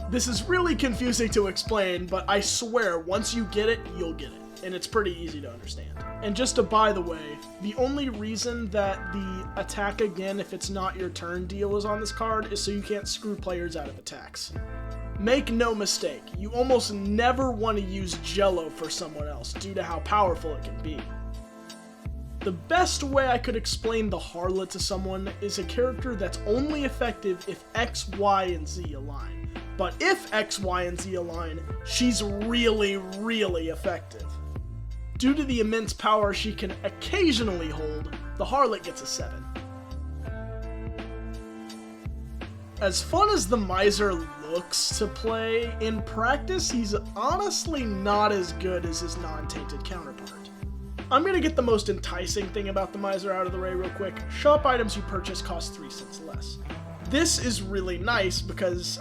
This is really confusing to explain, but I swear once you get it, you'll get it, and it's pretty easy to understand. And just a by the way, the only reason that the attack again if it's not your turn deal is on this card is so you can't screw players out of attacks. Make no mistake, you almost never want to use Jello for someone else due to how powerful it can be. The best way I could explain the Harlot to someone is a character that's only effective if X, Y, and Z align. But if X, Y, and Z align, she's really, really effective. Due to the immense power she can occasionally hold, the Harlot gets a 7. As fun as the Miser looks to play, in practice he's honestly not as good as his non-tainted counterpart. I'm gonna get the most enticing thing about the Miser out of the way real quick. Shop items you purchase cost 3 cents less. This is really nice because,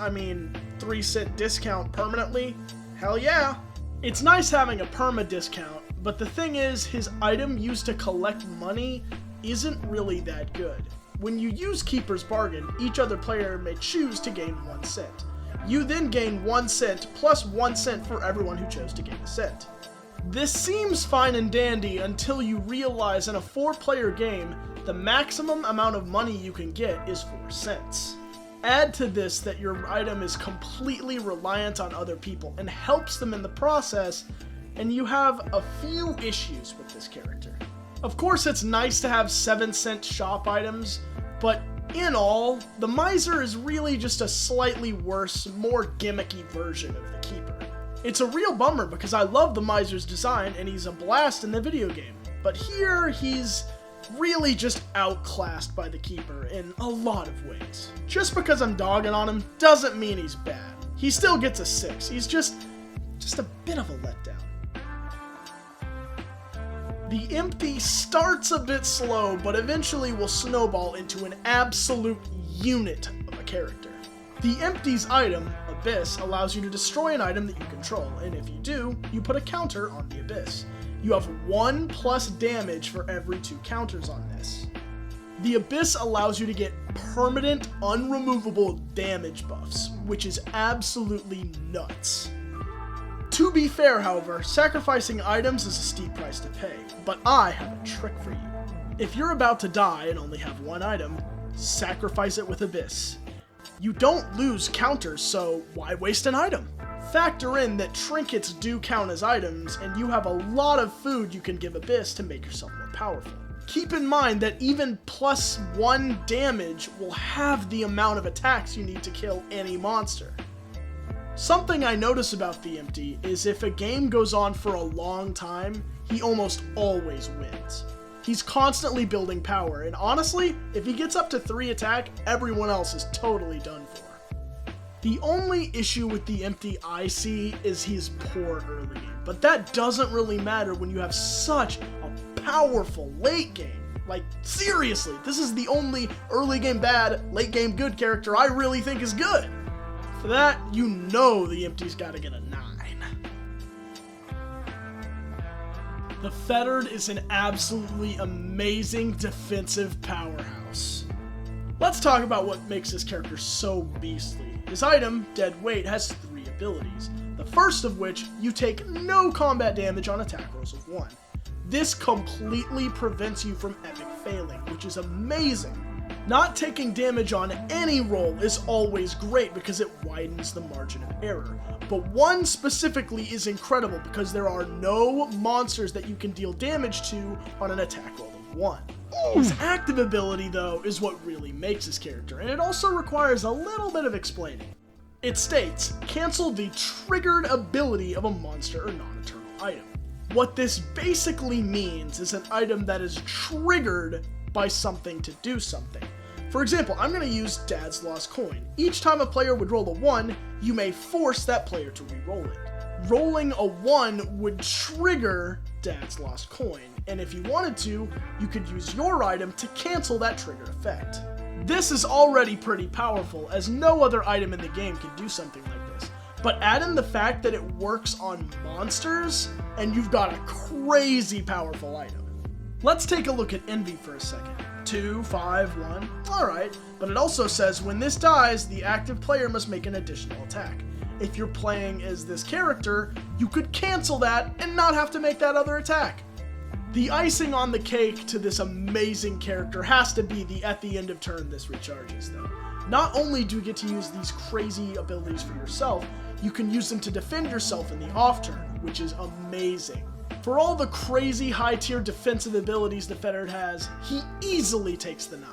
3 cent discount permanently? Hell yeah! It's nice having a perma discount, but the thing is, his item used to collect money isn't really that good. When you use Keeper's Bargain, each other player may choose to gain 1 cent. You then gain 1 cent plus 1 cent for everyone who chose to gain a cent. This seems fine and dandy until you realize in a 4-player game, the maximum amount of money you can get is 4 cents. Add to this that your item is completely reliant on other people and helps them in the process, and you have a few issues with this character. Of course, it's nice to have 7-cent shop items, but in all, the Miser is really just a slightly worse, more gimmicky version of the Keeper. It's a real bummer because I love the Miser's design and he's a blast in the video game, but here he's really just outclassed by the Keeper in a lot of ways. Just because I'm dogging on him doesn't mean he's bad. He still gets a 6, he's just a bit of a letdown. The Empty starts a bit slow, but eventually will snowball into an absolute unit of a character. The Empty's item, Abyss, allows you to destroy an item that you control, and if you do, you put a counter on the Abyss. You have 1 plus damage for every 2 counters on this. The Abyss allows you to get permanent, unremovable damage buffs, which is absolutely nuts. To be fair, however, sacrificing items is a steep price to pay, but I have a trick for you. If you're about to die and only have 1 item, sacrifice it with Abyss. You don't lose counters, so why waste an item? Factor in that trinkets do count as items, and you have a lot of food you can give Abyss to make yourself more powerful. Keep in mind that even plus 1 damage will have the amount of attacks you need to kill any monster. Something I notice about the Empty is if a game goes on for a long time, he almost always wins. He's constantly building power, and honestly, if he gets up to 3 attack, everyone else is totally done for. The only issue with the Empty I see is he's poor early game, but that doesn't really matter when you have such a powerful late game. Like, seriously, this is the only early game bad, late game good character I really think is good. For that, you know the Empty's gotta get a 9. The Fettered is an absolutely amazing defensive powerhouse. Let's talk about what makes this character so beastly. His item, Dead Weight, has 3 abilities. The The first of which, you take no combat damage on attack rolls of 1. This completely prevents you from epic failing, which is amazing. Not taking damage on any roll is always great because it widens the margin of error, but 1 specifically is incredible because there are no monsters that you can deal damage to on an attack roll of 1. His active ability, though, is what really makes his character, and it also requires a little bit of explaining. It states, cancel the triggered ability of a monster or non-eternal item. What this basically means is an item that is triggered by something to do something. For example, I'm going to use Dad's Lost Coin. Each time a player would roll a 1, you may force that player to re-roll it. Rolling a 1 would trigger Dad's Lost Coin, and if you wanted to, you could use your item to cancel that triggered effect. This is already pretty powerful, as no other item in the game can do something like this. But add in the fact that it works on monsters, and you've got a crazy powerful item. Let's take a look at Envy for a second. 2, 5, 1, alright, but it also says when this dies, the active player must make an additional attack. If you're playing as this character, you could cancel that and not have to make that other attack. The icing on the cake to this amazing character has to be at the end of turn this recharges though. Not only do you get to use these crazy abilities for yourself, you can use them to defend yourself in the off turn, which is amazing. For all the crazy high tier defensive abilities the Fetard has, he easily takes the 9.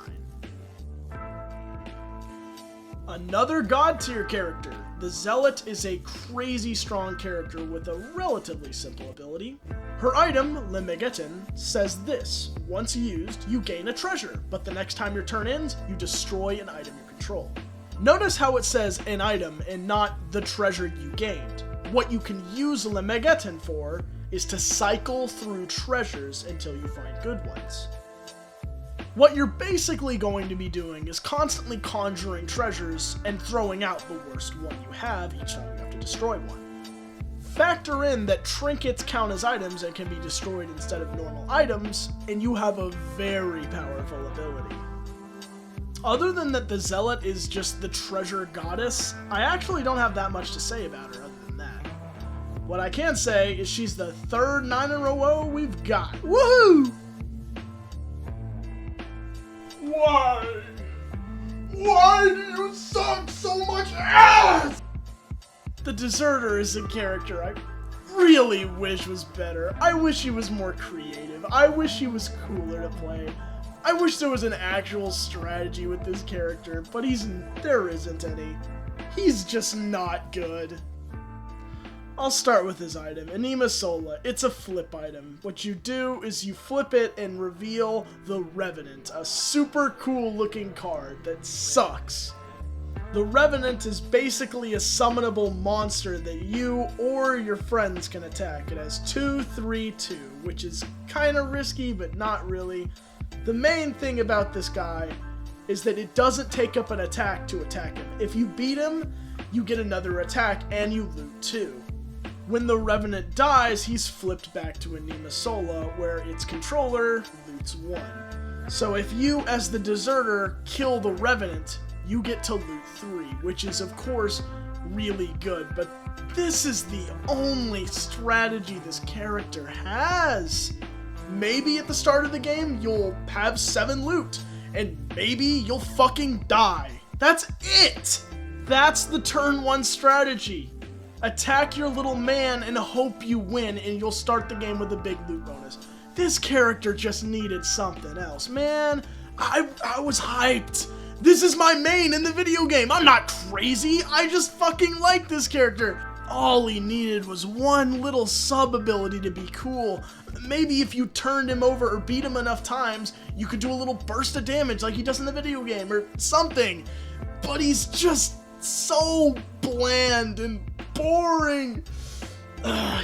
Another god tier character. The Zealot is a crazy strong character with a relatively simple ability. Her item, Lemegeton, says this: once used, you gain a treasure, but the next time your turn ends, you destroy an item you control. Notice how it says an item and not the treasure you gained. What you can use Lemegeton for is to cycle through treasures until you find good ones. What you're basically going to be doing is constantly conjuring treasures and throwing out the worst one you have each time you have to destroy one. Factor in that trinkets count as items and can be destroyed instead of normal items, and you have a very powerful ability. Other than that the Zealot is just the treasure goddess, I actually don't have that much to say about her other than that. What I can say is she's the third 9 in a row we've got. Woohoo! Why? Why do you suck so much ass? The Deserter is a character I really wish was better. I wish he was more creative. I wish he was cooler to play. I wish there was an actual strategy with this character, but there isn't any. He's just not good. I'll start with his item, Anima Sola. It's a flip item. What you do is you flip it and reveal the Revenant, a super cool looking card that sucks. The Revenant is basically a summonable monster that you or your friends can attack. It has 2, 3, 2, which is kinda risky, but not really. The main thing about this guy is that it doesn't take up an attack to attack him. If you beat him, you get another attack and you loot 2. When the Revenant dies, he's flipped back to Anima Sola, where its controller loots 1. So if you, as the Deserter, kill the Revenant, you get to loot 3, which is of course really good, but this is the only strategy this character has. Maybe at the start of the game, you'll have 7 loot, and maybe you'll fucking die. That's it! That's the turn 1 strategy. Attack your little man and hope you win, and you'll start the game with a big loot bonus. This character just needed something else, man. I was hyped. This is my main in the video game. I'm not crazy. I just fucking like this character. All he needed was one little sub ability to be cool. Maybe if you turned him over or beat him enough times, you could do a little burst of damage like he does in the video game or something. But he's just so bland and boring.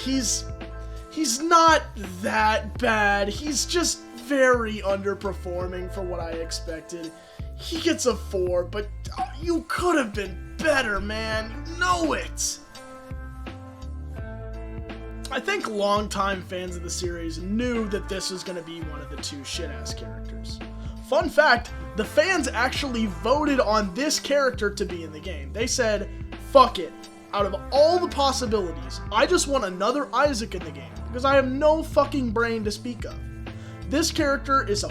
He's not that bad. He's just very underperforming for what I expected. He gets a 4, but you could have been better, man. You know it. I think longtime fans of the series knew that this was going to be one of the 2 shit-ass characters. Fun fact, the fans actually voted on this character to be in the game. They said, fuck it, out of all the possibilities, I just want another Isaac in the game, because I have no fucking brain to speak of. This character is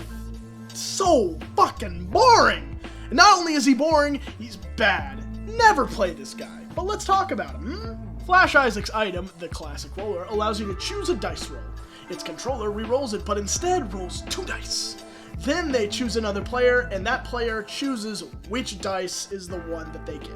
so fucking boring! And not only is he boring, he's bad. Never play this guy, but let's talk about him. Flash Isaac's item, the Classic Roller, allows you to choose a dice roll. Its controller re-rolls it, but instead rolls 2 dice. Then they choose another player, and that player chooses which dice is the one that they get.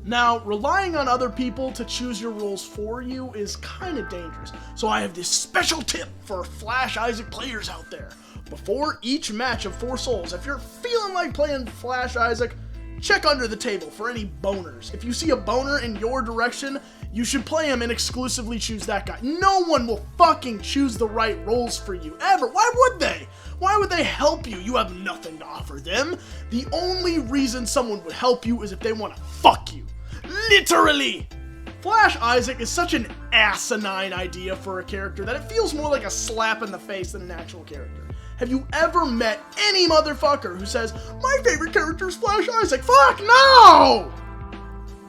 Now, relying on other people to choose your rolls for you is kind of dangerous, so I have this special tip for Flash Isaac players out there. Before each match of 4 Souls, if you're feeling like playing Flash Isaac, check under the table for any boners. If you see a boner in your direction, you should play him and exclusively choose that guy. No one will fucking choose the right roles for you, ever. Why would they? Why would they help you? You have nothing to offer them. The only reason someone would help you is if they want to fuck you. Literally! Flash Isaac is such an asinine idea for a character that it feels more like a slap in the face than an actual character. Have you ever met any motherfucker who says, my favorite character is Flash Isaac? Fuck no!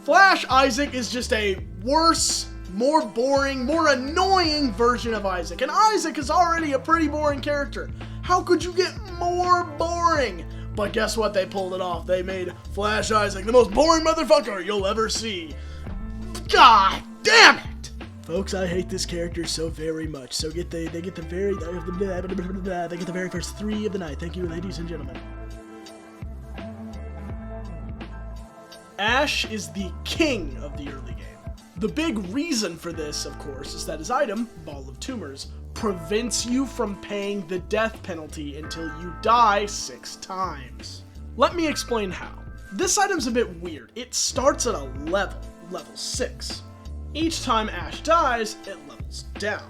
Flash Isaac is just a worse, more boring, more annoying version of Isaac. And Isaac is already a pretty boring character. How could you get more boring? But guess what? They pulled it off. They made Flash Isaac the most boring motherfucker you'll ever see. God damn it! Folks, I hate this character so very much. So they get the very first 3 of the night. Thank you, ladies and gentlemen. Ash is the king of the early game. The big reason for this, of course, is that his item, Ball of Tumors, prevents you from paying the death penalty until you die 6 times. Let me explain how. This item's a bit weird. It starts at a level 6. Each time Ash dies, it levels down.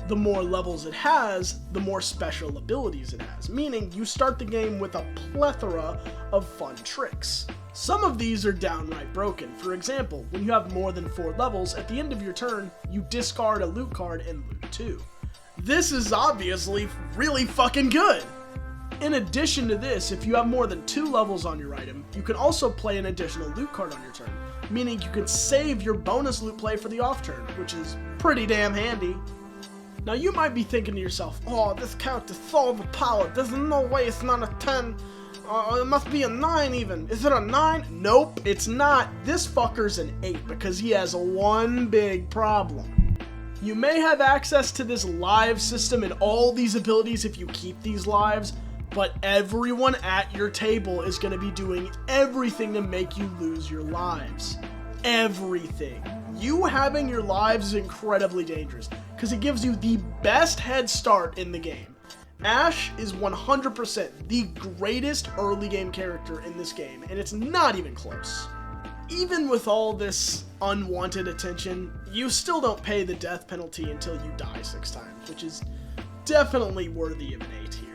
The more levels it has, the more special abilities it has, meaning you start the game with a plethora of fun tricks. Some of these are downright broken. For example, when you have more than 4 levels, at the end of your turn, you discard a loot card and loot 2. This is obviously really fucking good! In addition to this, if you have more than 2 levels on your item, you can also play an additional loot card on your turn, meaning you can save your bonus loot play for the off turn, which is pretty damn handy. Now you might be thinking to yourself, oh, this character's so overpowered, there's no way it's not a 10, it must be a 9 even. Is it a 9? Nope, it's not. This fucker's an 8 because he has one big problem. You may have access to this live system and all these abilities if you keep these lives, but everyone at your table is going to be doing everything to make you lose your lives. Everything. You having your lives is incredibly dangerous, because it gives you the best head start in the game. Ash is 100% the greatest early game character in this game, and it's not even close. Even with all this unwanted attention, you still don't pay the death penalty until you die 6 times, which is definitely worthy of an 8 here.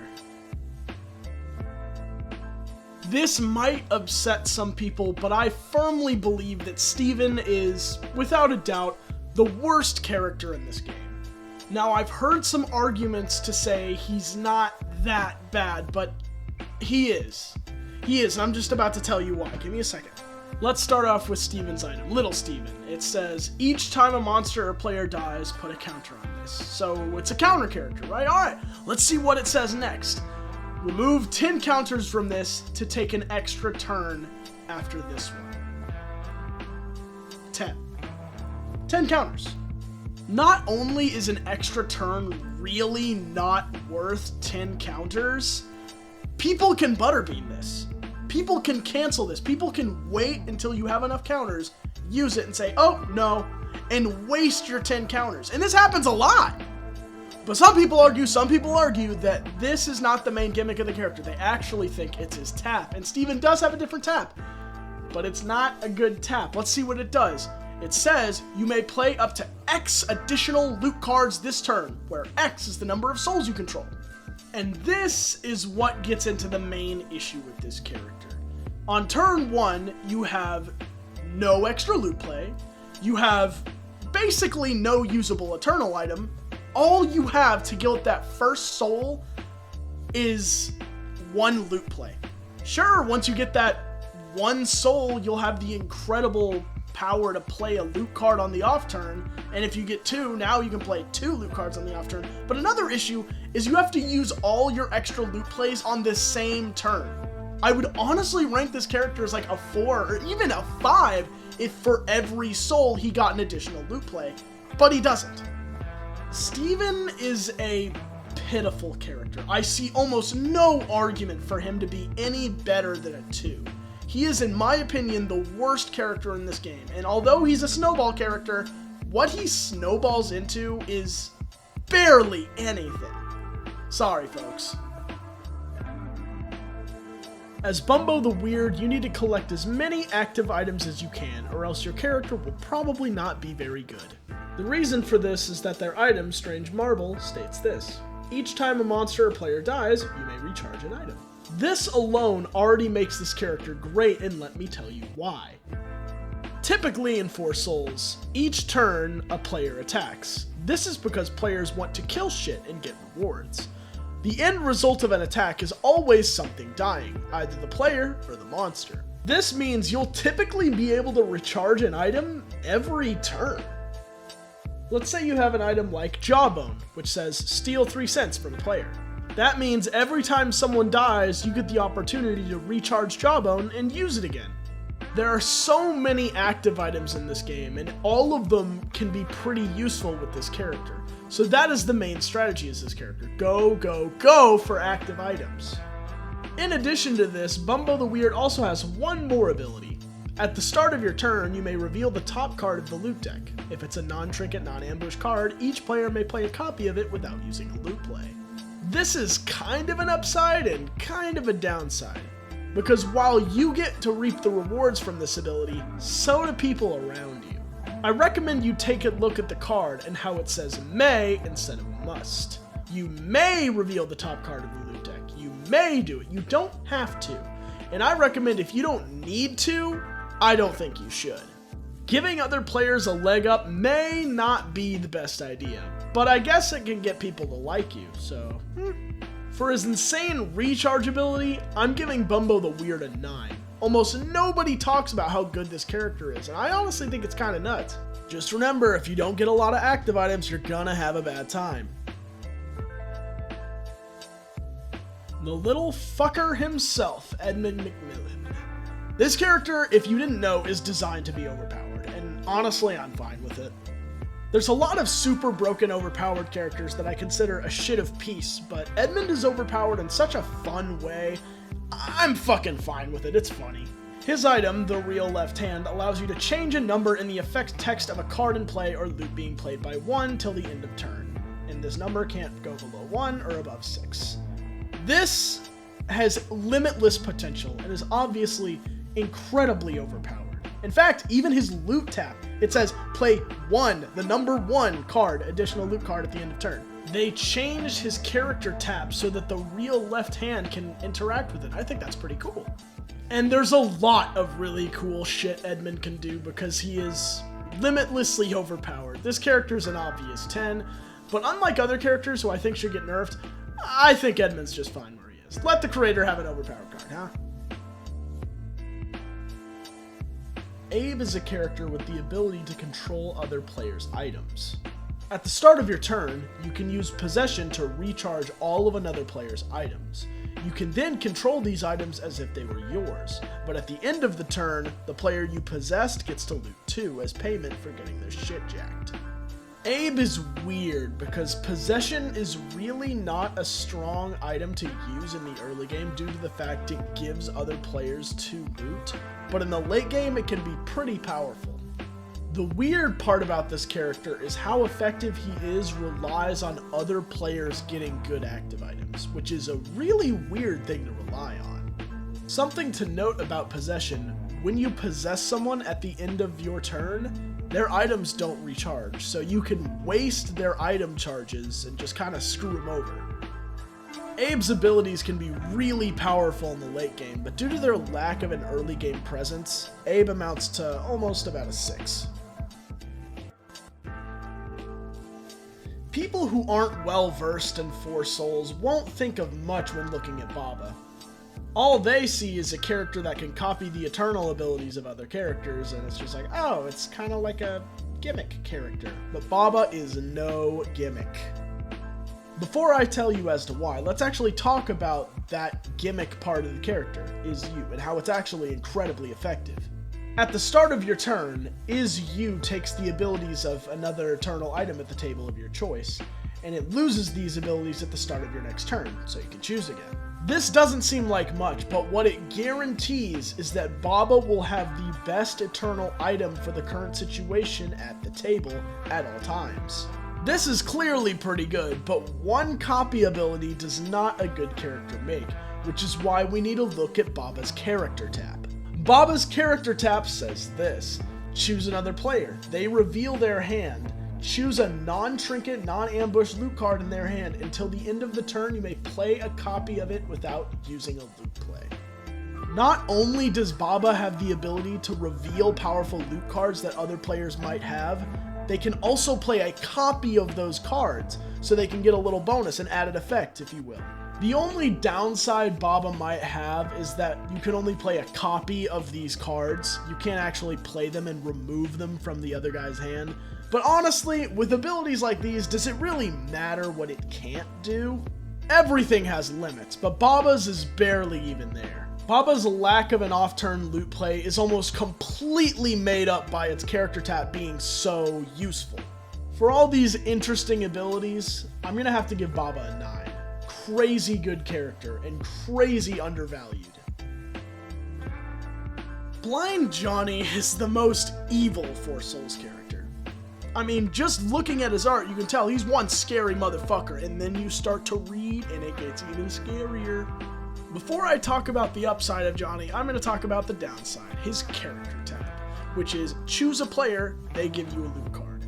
This might upset some people, but I firmly believe that Steven is, without a doubt, the worst character in this game. Now, I've heard some arguments to say he's not that bad, but he is. He is, and I'm just about to tell you why. Give me a second. Let's start off with Steven's item, Little Steven. It says, each time a monster or player dies, put a counter on this. So it's a counter character, right? Alright, let's see what it says next. Remove 10 counters from this to take an extra turn after this one. 10. 10 counters. Not only is an extra turn really not worth 10 counters, people can butterbean this. People can cancel this. People can wait until you have enough counters, use it and say, oh, no, and waste your 10 counters. And this happens a lot. But some people argue that this is not the main gimmick of the character. They actually think it's his tap. And Steven does have a different tap, but it's not a good tap. Let's see what it does. It says you may play up to X additional loot cards this turn, where X is the number of souls you control. And this is what gets into the main issue with this character. On turn 1, you have no extra loot play. You have basically no usable eternal item. All you have to get that first soul is 1 loot play. Sure, once you get that 1 soul, you'll have the incredible power to play a loot card on the off turn, and if you get 2, now you can play 2 loot cards on the off turn. But another issue is you have to use all your extra loot plays on the same turn. I would honestly rank this character as like a 4 or even a 5 if for every soul he got an additional loot play, but he doesn't. Steven is a pitiful character. I see almost no argument for him to be any better than a 2. He is, in my opinion, the worst character in this game, and although he's a snowball character, what he snowballs into is barely anything. Sorry, folks. As Bumbo the Weird, you need to collect as many active items as you can, or else your character will probably not be very good. The reason for this is that their item, Strange Marble, states this: each time a monster or player dies, you may recharge an item. This alone already makes this character great, and let me tell you why. Typically in Four Souls, each turn a player attacks. This is because players want to kill shit and get rewards. The end result of an attack is always something dying, either the player or the monster. This means you'll typically be able to recharge an item every turn. Let's say you have an item like Jawbone, which says steal 3 cents from a player. That means every time someone dies, you get the opportunity to recharge Jawbone and use it again. There are so many active items in this game, and all of them can be pretty useful with this character. So that is the main strategy as this character. Go, go, go for active items. In addition to this, Bumbo the Weird also has one more ability. At the start of your turn, you may reveal the top card of the loot deck. If it's a non-trinket, non-ambush card, each player may play a copy of it without using a loot play. This is kind of an upside and kind of a downside, because while you get to reap the rewards from this ability, so do people around you. I recommend you take a look at the card and how it says may instead of must. You may reveal the top card of the loot deck. You may do it. You don't have to. And I recommend if you don't need to, I don't think you should. Giving other players a leg up may not be the best idea, but I guess it can get people to like you, so For his insane rechargeability, I'm giving Bumbo the Weird a 9. Almost nobody talks about how good this character is, and I honestly think it's kind of nuts. Just remember, if you don't get a lot of active items, you're gonna have a bad time. The little fucker himself, Edmund McMillan. This character, if you didn't know, is designed to be overpowered, and honestly, I'm fine with it. There's a lot of super broken overpowered characters that I consider a shit of peace, but Edmund is overpowered in such a fun way. I'm fucking fine with it, it's funny. His item, the Real Left Hand, allows you to change a number in the effect text of a card in play or loot being played by 1 till the end of turn, and this number can't go below 1 or above 6. This has limitless potential and is obviously incredibly overpowered. In fact, even his loot tap, it says play 1, the number 1 card, additional loot card at the end of turn. They changed his character tap so that the Real Left Hand can interact with it. I think that's pretty cool. And there's a lot of really cool shit Edmund can do because he is limitlessly overpowered. This character is an obvious 10, but unlike other characters who I think should get nerfed, I think Edmund's just fine where he is. Let the creator have an overpowered card, huh? Abe is a character with the ability to control other players' items. At the start of your turn, you can use Possession to recharge all of another player's items. You can then control these items as if they were yours, but at the end of the turn, the player you possessed gets to loot too as payment for getting their shit jacked. Abe is weird because Possession is really not a strong item to use in the early game due to the fact it gives other players 2 loot, but in the late game it can be pretty powerful. The weird part about this character is how effective he is relies on other players getting good active items, which is a really weird thing to rely on. Something to note about Possession, when you possess someone at the end of your turn, their items don't recharge, so you can waste their item charges and just kind of screw them over. Abe's abilities can be really powerful in the late game, but due to their lack of an early game presence, Abe amounts to almost about a 6. People who aren't well versed in Four Souls won't think of much when looking at Baba. All they see is a character that can copy the eternal abilities of other characters, and it's just like, oh, it's kind of like a gimmick character. But Baba is no gimmick. Before I tell you as to why, let's actually talk about that gimmick part of the character, Is You, and how it's actually incredibly effective. At the start of your turn, Is You takes the abilities of another eternal item at the table of your choice, and it loses these abilities at the start of your next turn, so you can choose again. This doesn't seem like much, but what it guarantees is that Baba will have the best eternal item for the current situation at the table at all times. This is clearly pretty good, but one copy ability does not a good character make, which is why we need to look at Baba's character tap. Baba's character tap says this: choose another player. They reveal their hand. Choose a non-trinket, non-ambush loot card in their hand. Until the end of the turn, you may play a copy of it without using a loot play. Not only does Baba have the ability to reveal powerful loot cards that other players might have, they can also play a copy of those cards, so they can get a little bonus, an added effect, if you will. The only downside Baba might have is that you can only play a copy of these cards. You can't actually play them and remove them from the other guy's hand. But honestly, with abilities like these, does it really matter what it can't do? Everything has limits, but Baba's is barely even there. Baba's lack of an off-turn loot play is almost completely made up by its character tap being so useful. For all these interesting abilities, I'm gonna have to give Baba a 9. Crazy good character and crazy undervalued. Blind Johnny is the most evil Four Souls character. I mean, just looking at his art, you can tell he's one scary motherfucker, and then you start to read and it gets even scarier. Before I talk about the upside of Johnny, I'm going to talk about the downside, his character tap, which is choose a player, they give you a loot card.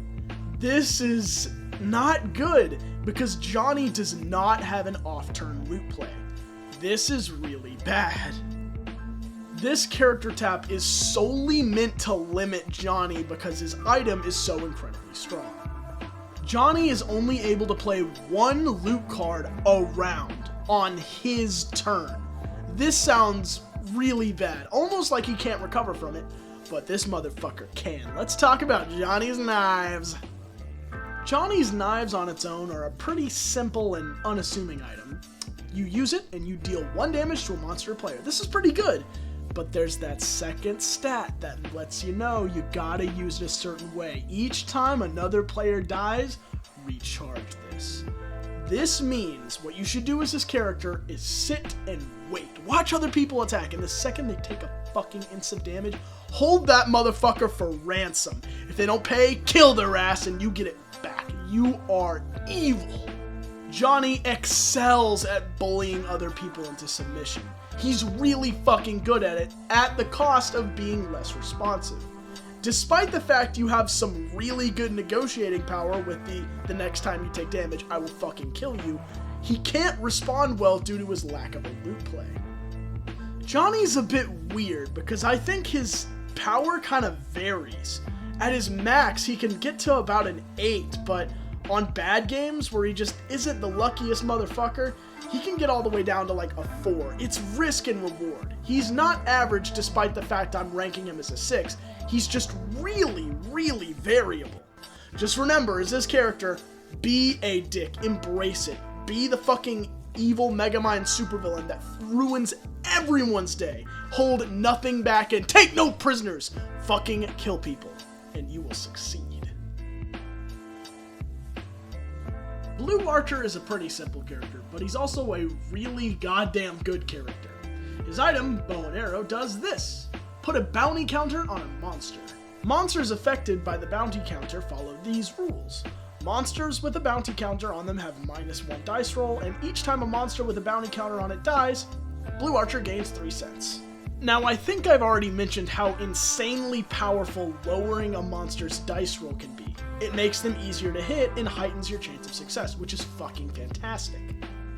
This is not good because Johnny does not have an off-turn loot play. This is really bad. This character tap is solely meant to limit Johnny because his item is so incredibly strong. Johnny is only able to play one loot card a round on his turn. This sounds really bad, almost like he can't recover from it, but this motherfucker can. Let's talk about Johnny's knives. Johnny's knives on its own are a pretty simple and unassuming item. You use it and you deal 1 damage to a monster player. This is pretty good, but there's that second stat that lets you know you gotta use it a certain way. Each time another player dies, recharge this. This means what you should do as this character is sit and wait. Watch other people attack, and the second they take a fucking instant damage, hold that motherfucker for ransom. If they don't pay, kill their ass and you get it back. You are evil. Johnny excels at bullying other people into submission. He's really fucking good at it, at the cost of being less responsive. Despite the fact you have some really good negotiating power with the next time you take damage, I will fucking kill you, he can't respond well due to his lack of a loot play. Johnny's a bit weird because I think his power kind of varies. At his max, he can get to about an 8, but on bad games where he just isn't the luckiest motherfucker, he can get all the way down to like a 4. It's risk and reward. He's not average despite the fact I'm ranking him as a 6. He's just really, really variable. Just remember, as this character, be a dick. Embrace it. Be the fucking evil Megamind supervillain that ruins everyone's day. Hold nothing back and take no prisoners. Fucking kill people, and you will succeed. Blue Archer is a pretty simple character, but he's also a really goddamn good character. His item, Bow and Arrow, does this. Put a bounty counter on a monster. Monsters affected by the bounty counter follow these rules. Monsters with a bounty counter on them have -1 dice roll, and each time a monster with a bounty counter on it dies, Blue Archer gains 3 cents. Now, I think I've already mentioned how insanely powerful lowering a monster's dice roll can be. It makes them easier to hit and heightens your chance of success, which is fucking fantastic.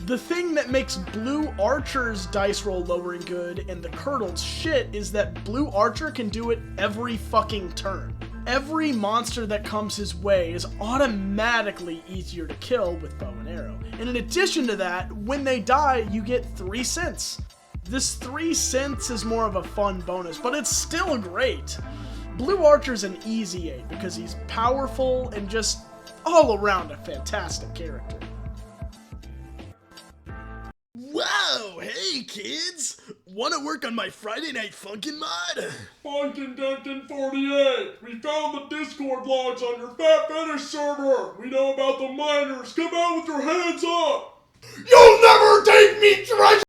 The thing that makes Blue Archer's dice roll lowering good and the Curdled's shit is that Blue Archer can do it every fucking turn. Every monster that comes his way is automatically easier to kill with Bow and Arrow. And in addition to that, when they die, you get 3 cents. This 3 synths is more of a fun bonus, but it's still great. Blue Archer's an easy 8 because he's powerful and just all around a fantastic character. Whoa, hey kids! Wanna work on my Friday Night Funkin' mod? Funkin' Dunkin' 48! We found the Discord logs on your Fat Fetish server! We know about the miners! Come out with your hands up! You'll never take me treasure!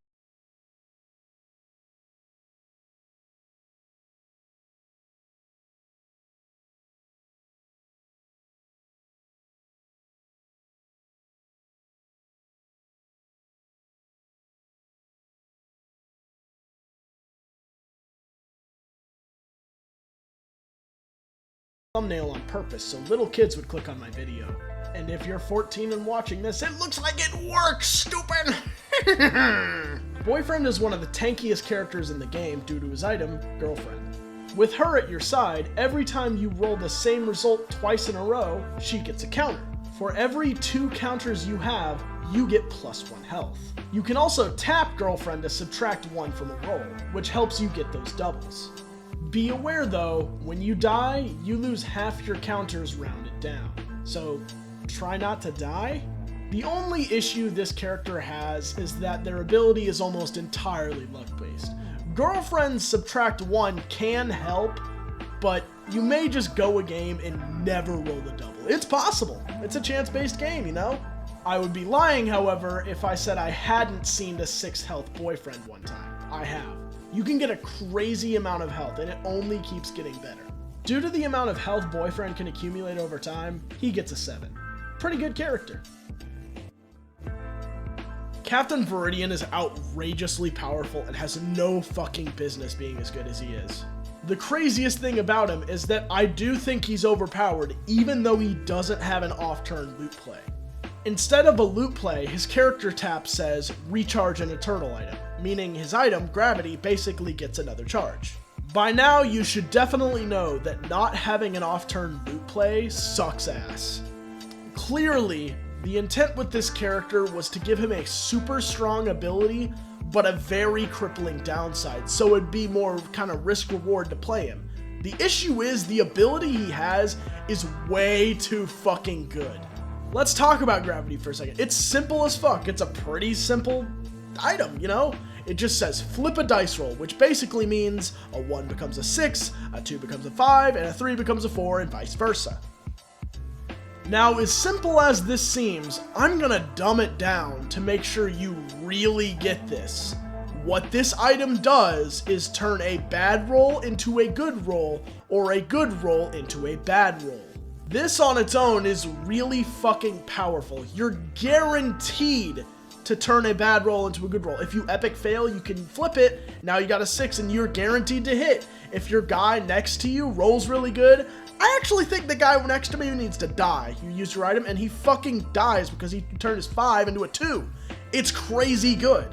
Thumbnail on purpose so little kids would click on my video. And if you're 14 and watching this, it looks like it works, stupid! Boyfriend is one of the tankiest characters in the game due to his item, Girlfriend. With her at your side, every time you roll the same result twice in a row, she gets a counter. For every 2 counters you have, you get +1 health. You can also tap Girlfriend to subtract 1 from a roll, which helps you get those doubles. Be aware though, when you die, you lose half your counters rounded down. So try not to die. The only issue this character has is that their ability is almost entirely luck-based. Girlfriend's subtract 1 can help, but you may just go a game and never roll the double. It's possible. It's a chance-based game, you know? I would be lying, however, if I said I hadn't seen a 6 health Boyfriend one time. I have. You can get a crazy amount of health, and it only keeps getting better. Due to the amount of health Boyfriend can accumulate over time, he gets a 7. Pretty good character. Captain Viridian is outrageously powerful and has no fucking business being as good as he is. The craziest thing about him is that I do think he's overpowered even though he doesn't have an off-turn loot play. Instead of a loot play, his character tap says recharge an eternal item, meaning his item, Gravity, basically gets another charge. By now, you should definitely know that not having an off-turn loot play sucks ass. Clearly, the intent with this character was to give him a super strong ability, but a very crippling downside, so it'd be more kind of risk-reward to play him. The issue is the ability he has is way too fucking good. Let's talk about Gravity for a second. It's simple as fuck. It's a pretty simple item, you know? It just says flip a dice roll, which basically means a 1 becomes a 6, a 2 becomes a 5, and a 3 becomes a 4, and vice versa. Now, as simple as this seems, I'm gonna dumb it down to make sure you really get this. What this item does is turn a bad roll into a good roll, or a good roll into a bad roll. This on its own is really fucking powerful. You're guaranteed to turn a bad roll into a good roll. If you epic fail, you can flip it. Now you got a 6 and you're guaranteed to hit. If your guy next to you rolls really good, I actually think the guy next to me needs to die. You use your item and he fucking dies because he turned his 5 into a 2. It's crazy good.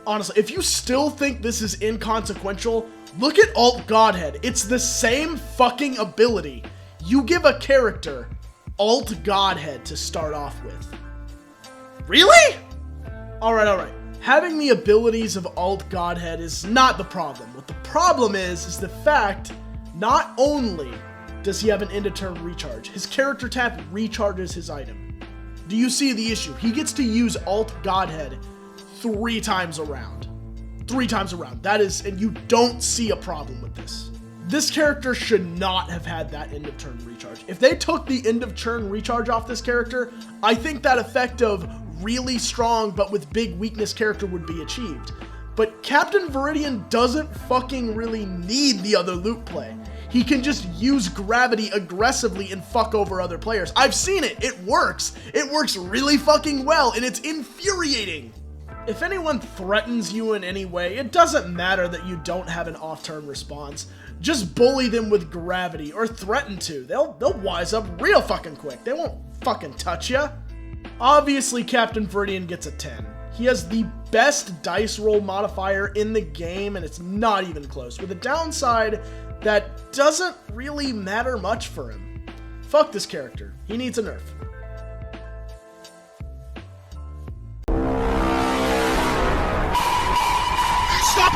Honestly, if you still think this is inconsequential, look at Alt Godhead. It's the same fucking ability. You give a character Alt Godhead to start off with. Really? Alright. Having the abilities of Alt Godhead is not the problem. What the problem is the fact not only does he have an end of turn recharge, his character tap recharges his item. Do you see the issue? He gets to use Alt Godhead 3 times around. 3 times around. That is, and you don't see a problem with this. This character should not have had that end of turn recharge. If they took the end of turn recharge off this character, I think that effect of really strong but with big weakness character would be achieved. But Captain Viridian doesn't fucking really need the other loot play. He can just use Gravity aggressively and fuck over other players. I've seen it. It works. It works really fucking well, and it's infuriating. If anyone threatens you in any way, it doesn't matter that you don't have an off-turn response. Just bully them with Gravity, or threaten to. They'll wise up real fucking quick. They won't fucking touch ya. Obviously, Captain Viridian gets a 10. He has the best dice roll modifier in the game, and it's not even close, with a downside that doesn't really matter much for him. Fuck this character. He needs a nerf. Stop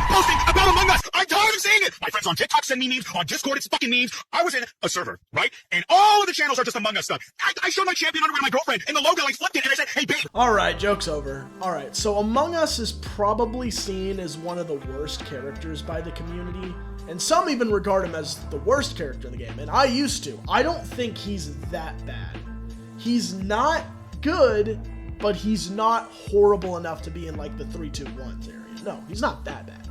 it. My friends on TikTok send me memes. On Discord, it's fucking memes. I was in a server, right? And all of the channels are just Among Us stuff. I showed my champion underwear to my girlfriend, and the logo, I flipped it, and I said, hey, babe. Alright, joke's over. Alright, so Among Us is probably seen as one of the worst characters by the community, and some even regard him as the worst character in the game, and I used to. I don't think he's that bad. He's not good, but he's not horrible enough to be in like the 3-2-1s area. No, he's not that bad.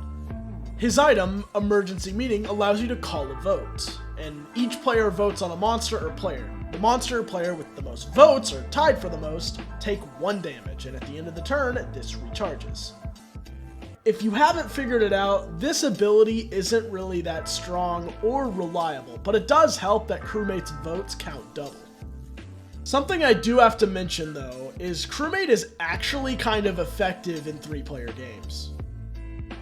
His item, Emergency Meeting, allows you to call a vote, and each player votes on a monster or player. The monster or player with the most votes, or tied for the most, take 1 damage, and at the end of the turn, this recharges. If you haven't figured it out, this ability isn't really that strong or reliable, but it does help that crewmates' votes count double. Something I do have to mention though, is crewmate is actually kind of effective in 3-player games.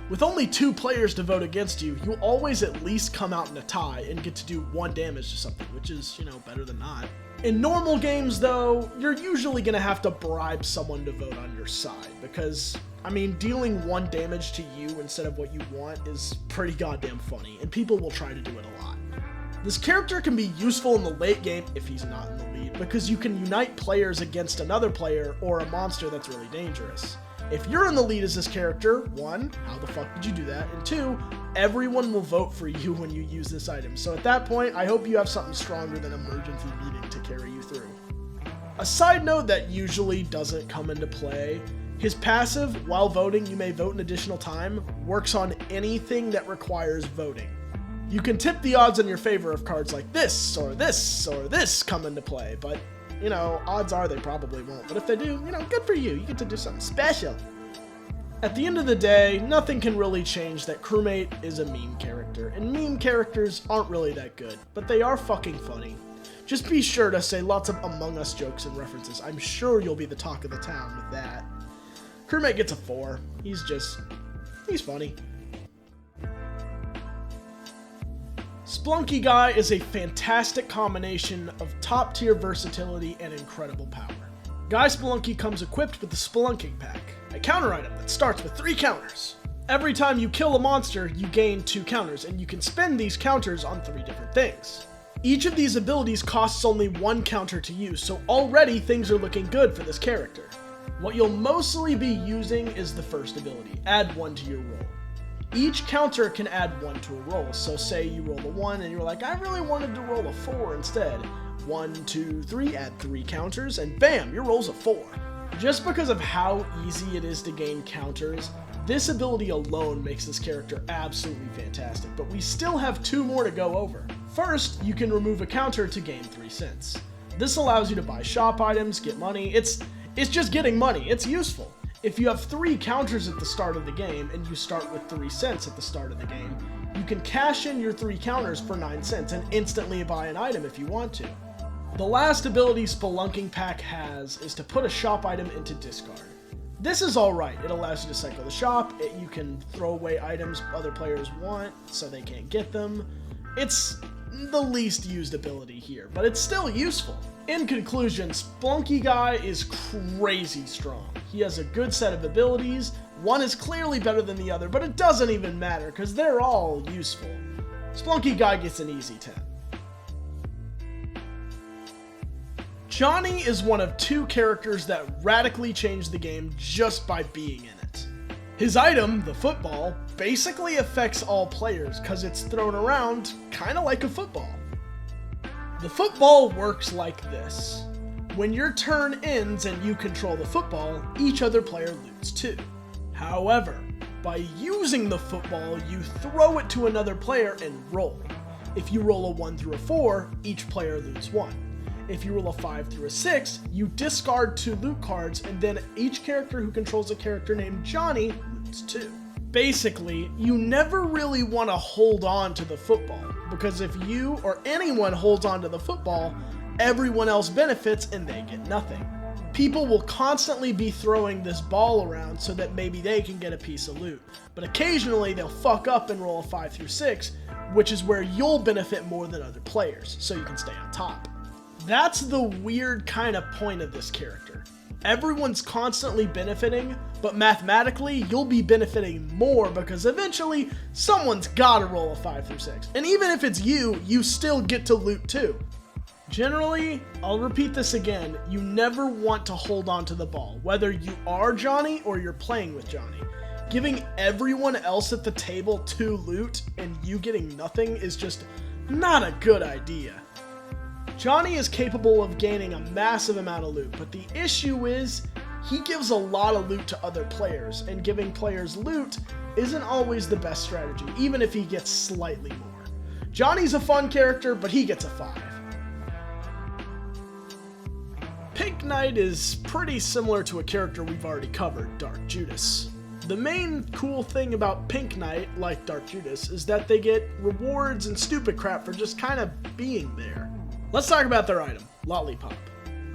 With only 2 players to vote against you, you'll always at least come out in a tie and get to do 1 damage to something, which is, better than not. In normal games though, you're usually gonna have to bribe someone to vote on your side, because, dealing 1 damage to you instead of what you want is pretty goddamn funny, and people will try to do it a lot. This character can be useful in the late game if he's not in the lead, because you can unite players against another player or a monster that's really dangerous. If you're in the lead as this character, 1, how the fuck did you do that? And 2, everyone will vote for you when you use this item. So at that point, I hope you have something stronger than Emergency Meeting to carry you through. A side note that usually doesn't come into play, his passive, while voting you may vote an additional time, works on anything that requires voting. You can tip the odds in your favor if cards like this, or this, or this come into play, but odds are they probably won't. But if they do, good for you. You get to do something special. At the end of the day, nothing can really change that crewmate is a meme character, and meme characters aren't really that good, but they are fucking funny. Just be sure to say lots of Among Us jokes and references. I'm sure you'll be the talk of the town with that. Crewmate gets a 4. He's funny. Splunky Guy is a fantastic combination of top-tier versatility and incredible power. Guy Spelunky comes equipped with the Spelunking Pack, a counter item that starts with 3 counters. Every time you kill a monster, you gain 2 counters, and you can spend these counters on 3 different things. Each of these abilities costs only 1 counter to use, so already things are looking good for this character. What you'll mostly be using is the first ability, add 1 to your roll. Each counter can add 1 to a roll, so say you roll a 1 and you're like, I really wanted to roll a 4 instead. 1, 2, 3, add 3 counters, and bam, your roll's a 4. Just because of how easy it is to gain counters, this ability alone makes this character absolutely fantastic, but we still have 2 more to go over. First, you can remove a counter to gain 3 cents. This allows you to buy shop items, get money. It's just getting money. It's useful. If you have 3 counters at the start of the game, and you start with 3 cents at the start of the game, you can cash in your 3 counters for 9 cents and instantly buy an item if you want to. The last ability Spelunking Pack has is to put a shop item into discard. This is alright, it allows you to cycle the shop, you can throw away items other players want so they can't get them. It's the least used ability here, but it's still useful. In conclusion, Splunky Guy is crazy strong. He has a good set of abilities, one is clearly better than the other, but it doesn't even matter because they're all useful. Splunky Guy gets an easy 10. Johnny is one of 2 characters that radically changed the game just by being in it. His item, the football, basically affects all players because it's thrown around kinda like a football. The football works like this. When your turn ends and you control the football, each other player loots 2. However, by using the football, you throw it to another player and roll. If you roll a 1 through a 4, each player loots 1. If you roll a 5 through a 6, you discard 2 loot cards, and then each character who controls a character named Johnny loots 2. Basically, you never really want to hold on to the football, because if you or anyone holds on to the football, everyone else benefits and they get nothing. People will constantly be throwing this ball around so that maybe they can get a piece of loot, but occasionally they'll fuck up and roll a 5 through 6, which is where you'll benefit more than other players, so you can stay on top. That's the weird kind of point of this character. Everyone's constantly benefiting, But mathematically, you'll be benefiting more because eventually someone's gotta roll a 5 through 6. And even if it's you, you still get to loot too. Generally, I'll repeat this again, you never want to hold on to the ball, whether you are Johnny or you're playing with Johnny. Giving everyone else at the table 2 loot and you getting nothing is just not a good idea. Johnny is capable of gaining a massive amount of loot, but the issue is he gives a lot of loot to other players, and giving players loot isn't always the best strategy, even if he gets slightly more. Johnny's a fun character, but he gets a 5. Pink Knight is pretty similar to a character we've already covered, Dark Judas. The main cool thing about Pink Knight, like Dark Judas, is that they get rewards and stupid crap for just kind of being there. Let's talk about their item, Lollipop.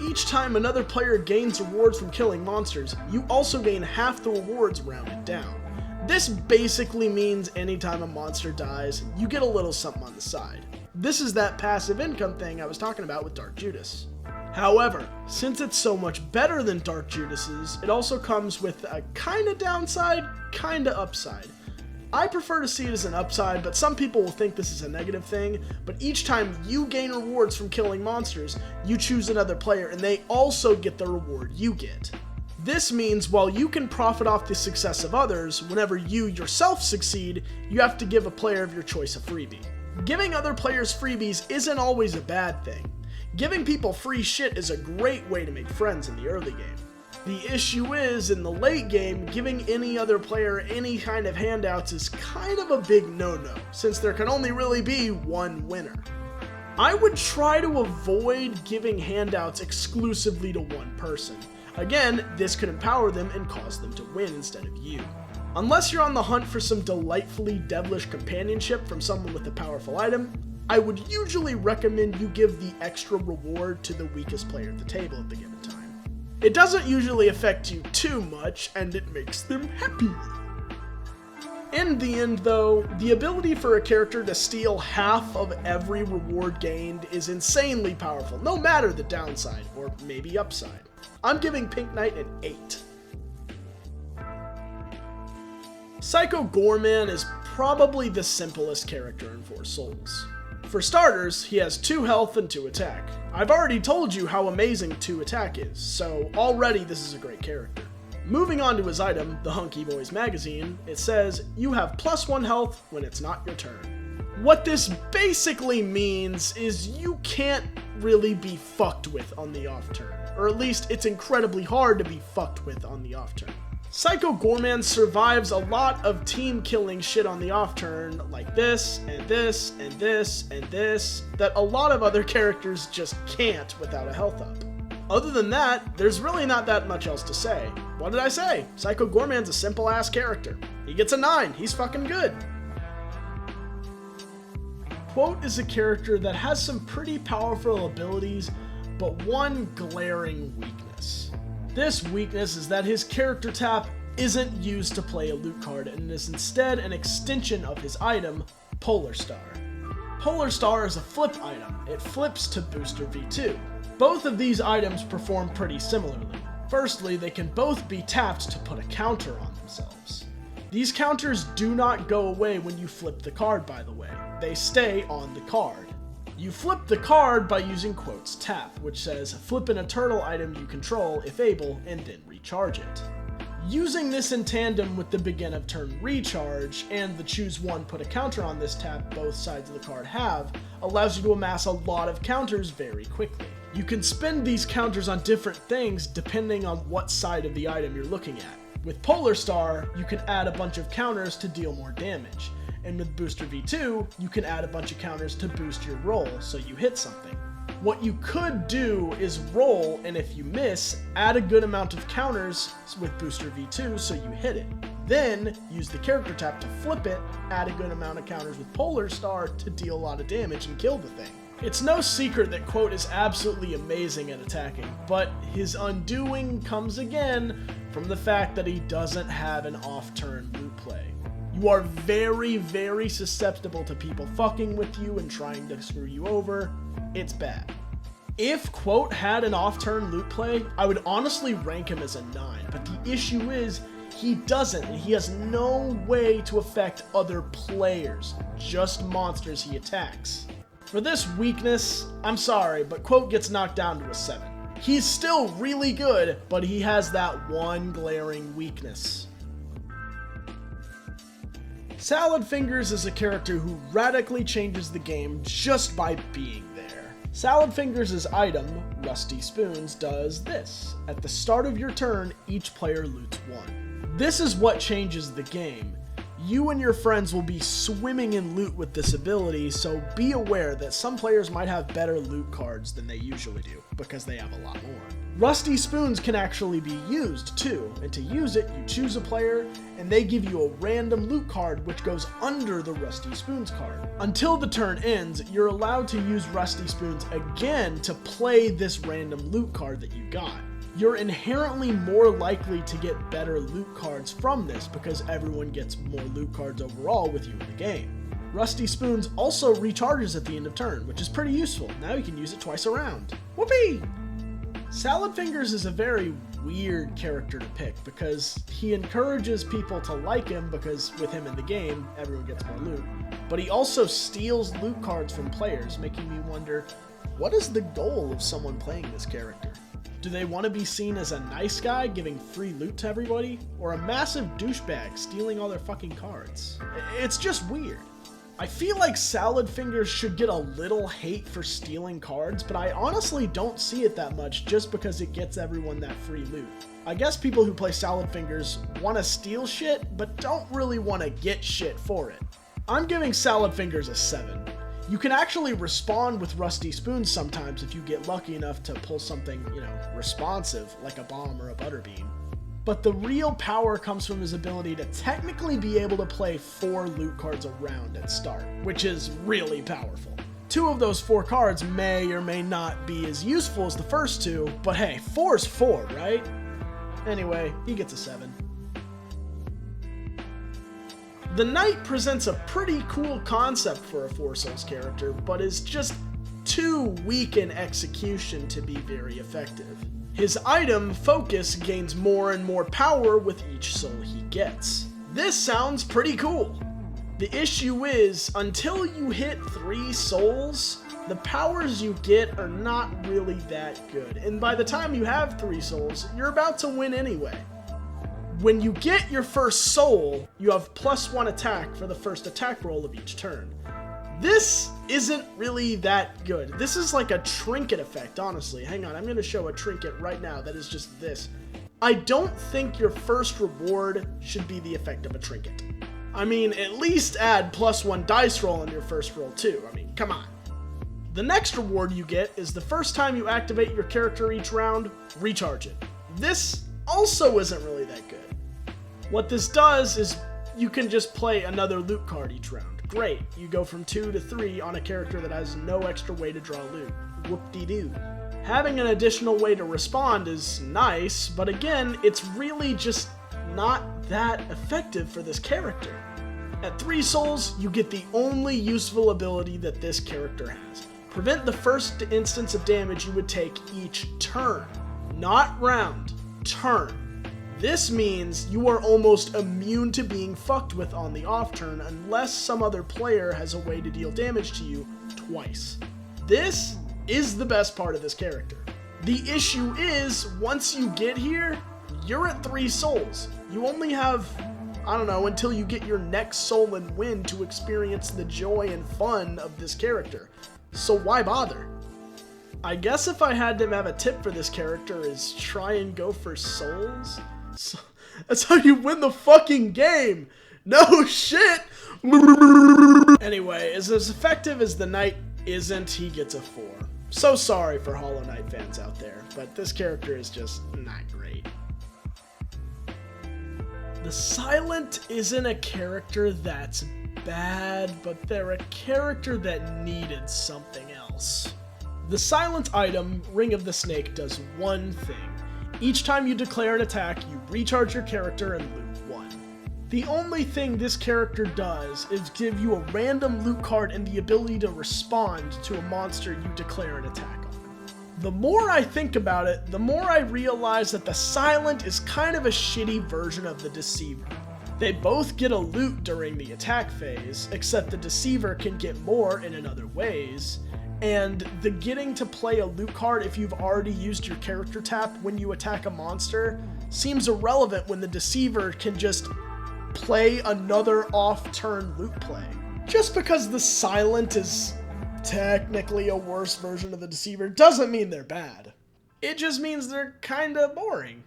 Each time another player gains rewards from killing monsters, you also gain half the rewards rounded down. This basically means anytime a monster dies, you get a little something on the side. This is that passive income thing I was talking about with Dark Judas. However, since it's so much better than Dark Judas's, it also comes with a kinda downside, kinda upside. I prefer to see it as an upside, but some people will think this is a negative thing, but each time you gain rewards from killing monsters, you choose another player and they also get the reward you get. This means while you can profit off the success of others, whenever you yourself succeed, you have to give a player of your choice a freebie. Giving other players freebies isn't always a bad thing. Giving people free shit is a great way to make friends in the early game. The issue is, in the late game, giving any other player any kind of handouts is kind of a big no-no, since there can only really be one winner. I would try to avoid giving handouts exclusively to one person. Again, this could empower them and cause them to win instead of you. Unless you're on the hunt for some delightfully devilish companionship from someone with a powerful item, I would usually recommend you give the extra reward to the weakest player at the table at the given time. It doesn't usually affect you too much, and it makes them happy. In the end though, the ability for a character to steal half of every reward gained is insanely powerful, no matter the downside, or maybe upside. I'm giving Pink Knight an 8. Psycho Goreman is probably the simplest character in Four Souls. For starters, he has 2 health and 2 attack. I've already told you how amazing 2 attack is, so already this is a great character. Moving on to his item, the Hunky Boys magazine, it says, you have +1 health when it's not your turn. What this basically means is you can't really be fucked with on the off turn, or at least it's incredibly hard to be fucked with on the off turn. Psycho Goreman survives a lot of team killing shit on the off turn, like this, and this, and this, and this, that a lot of other characters just can't without a health up. Other than that, there's really not that much else to say. What did I say? Psycho Goreman's a simple ass character. He gets a 9, he's fucking good. Quote is a character that has some pretty powerful abilities, but one glaring weakness. This weakness is that his character tap isn't used to play a loot card and is instead an extension of his item, Polar Star. Polar Star is a flip item. It flips to Booster V2. Both of these items perform pretty similarly. Firstly, they can both be tapped to put a counter on themselves. These counters do not go away when you flip the card, by the way. They stay on the card. You flip the card by using Quote's tap, which says, flip an eternal item you control if able, and then recharge it. Using this in tandem with the begin of turn recharge, and the choose one put a counter on this tap both sides of the card have, allows you to amass a lot of counters very quickly. You can spend these counters on different things depending on what side of the item you're looking at. With Polar Star, you can add a bunch of counters to deal more damage. And with Booster V2, you can add a bunch of counters to boost your roll so you hit something. What you could do is roll, and if you miss, add a good amount of counters with Booster V2 so you hit it. Then, use the character tap to flip it, add a good amount of counters with Polar Star to deal a lot of damage and kill the thing. It's no secret that Quote is absolutely amazing at attacking, but his undoing comes again from the fact that he doesn't have an off-turn loot play. You are very, very susceptible to people fucking with you and trying to screw you over. It's bad. If Quote had an off-turn loot play, I would honestly rank him as a 9, but the issue is, he doesn't, and he has no way to affect other players, just monsters he attacks. For this weakness, I'm sorry, but Quote gets knocked down to a 7. He's still really good, but he has that one glaring weakness. Salad Fingers is a character who radically changes the game just by being there. Salad Fingers' item, Rusty Spoons, does this. At the start of your turn, each player loots 1. This is what changes the game. You and your friends will be swimming in loot with this ability, so be aware that some players might have better loot cards than they usually do, because they have a lot more. Rusty Spoons can actually be used too, and to use it, you choose a player, and they give you a random loot card which goes under the Rusty Spoons card. Until the turn ends, you're allowed to use Rusty Spoons again to play this random loot card that you got. You're inherently more likely to get better loot cards from this because everyone gets more loot cards overall with you in the game. Rusty Spoons also recharges at the end of turn, which is pretty useful. Now you can use it twice around. Whoopee! Salad Fingers is a very weird character to pick because he encourages people to like him because with him in the game, everyone gets more loot. But he also steals loot cards from players, making me wonder, what is the goal of someone playing this character? Do they want to be seen as a nice guy giving free loot to everybody? Or a massive douchebag stealing all their fucking cards? It's just weird. I feel like Salad Fingers should get a little hate for stealing cards, but I honestly don't see it that much just because it gets everyone that free loot. I guess people who play Salad Fingers want to steal shit, but don't really want to get shit for it. I'm giving Salad Fingers a 7. You can actually respond with Rusty Spoons sometimes if you get lucky enough to pull something, responsive, like a bomb or a butterbean. But the real power comes from his ability to technically be able to play 4 loot cards around at start, which is really powerful. 2 of those 4 cards may or may not be as useful as the first 2, but hey, 4's 4, right? Anyway, he gets a 7. The Knight presents a pretty cool concept for a Four Souls character, but is just too weak in execution to be very effective. His item, Focus, gains more and more power with each soul he gets. This sounds pretty cool. The issue is, until you hit 3 souls, the powers you get are not really that good, and by the time you have 3 souls, you're about to win anyway. When you get your first soul, you have +1 attack for the first attack roll of each turn. This isn't really that good. This is like a trinket effect, honestly. Hang on, I'm going to show a trinket right now that is just this. I don't think your first reward should be the effect of a trinket. I mean, at least add +1 dice roll in your first roll too. I mean, come on. The next reward you get is the first time you activate your character each round, recharge it. This also isn't really that good. What this does is you can just play another loot card each round. Great, you go from 2 to 3 on a character that has no extra way to draw loot. Whoop-de-doo. Having an additional way to respond is nice, but again, it's really just not that effective for this character. At 3 souls, you get the only useful ability that this character has. Prevent the first instance of damage you would take each turn. Not round, turn. This means you are almost immune to being fucked with on the off turn unless some other player has a way to deal damage to you twice. This is the best part of this character. The issue is, once you get here, you're at 3 souls. You only have, until you get your next soul and win to experience the joy and fun of this character. So why bother? I guess if I had to have a tip for this character is try and go for souls. So, that's how you win the fucking game! No shit! Anyway, as effective as the Knight isn't, he gets a 4. So sorry for Hollow Knight fans out there, but this character is just not great. The Silent isn't a character that's bad, but they're a character that needed something else. The Silent item, Ring of the Snake, does one thing. Each time you declare an attack, you recharge your character and loot 1. The only thing this character does is give you a random loot card and the ability to respond to a monster you declare an attack on. The more I think about it, the more I realize that the Silent is kind of a shitty version of the Deceiver. They both get a loot during the attack phase, except the Deceiver can get more in other ways, and the getting to play a loot card if you've already used your character tap when you attack a monster seems irrelevant when the Deceiver can just play another off-turn loot play. Just because the Silent is technically a worse version of the Deceiver doesn't mean they're bad. It just means they're kinda boring.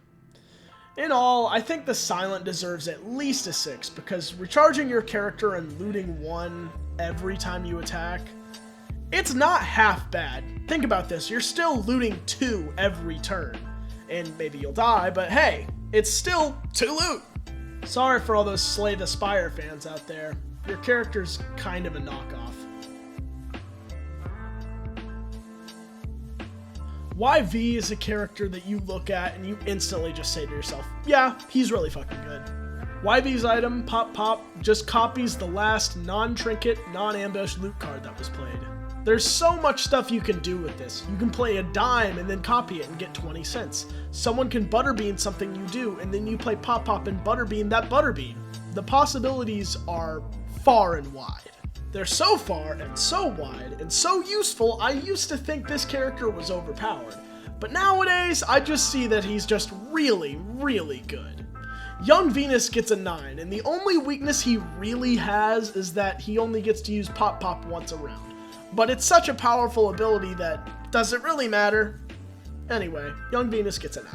In all, I think the Silent deserves at least a 6, because recharging your character and looting 1 every time you attack, it's not half bad. Think about this, you're still looting 2 every turn. And maybe you'll die, but hey, it's still 2 loot. Sorry for all those Slay the Spire fans out there. Your character's kind of a knockoff. YV is a character that you look at and you instantly just say to yourself, yeah, he's really fucking good. YV's item, Pop Pop, just copies the last non-trinket, non-ambush loot card that was played. There's so much stuff you can do with this. You can play a dime and then copy it and get 20 cents. Someone can butterbean something you do and then you play Pop Pop and butterbean that butterbean. The possibilities are far and wide. They're so far and so wide and so useful, I used to think this character was overpowered. But nowadays, I just see that he's just really, really good. Young Venus gets a 9, and the only weakness he really has is that he only gets to use Pop Pop once a round. But it's such a powerful ability that doesn't really matter. Anyway, Young Venus gets a 9.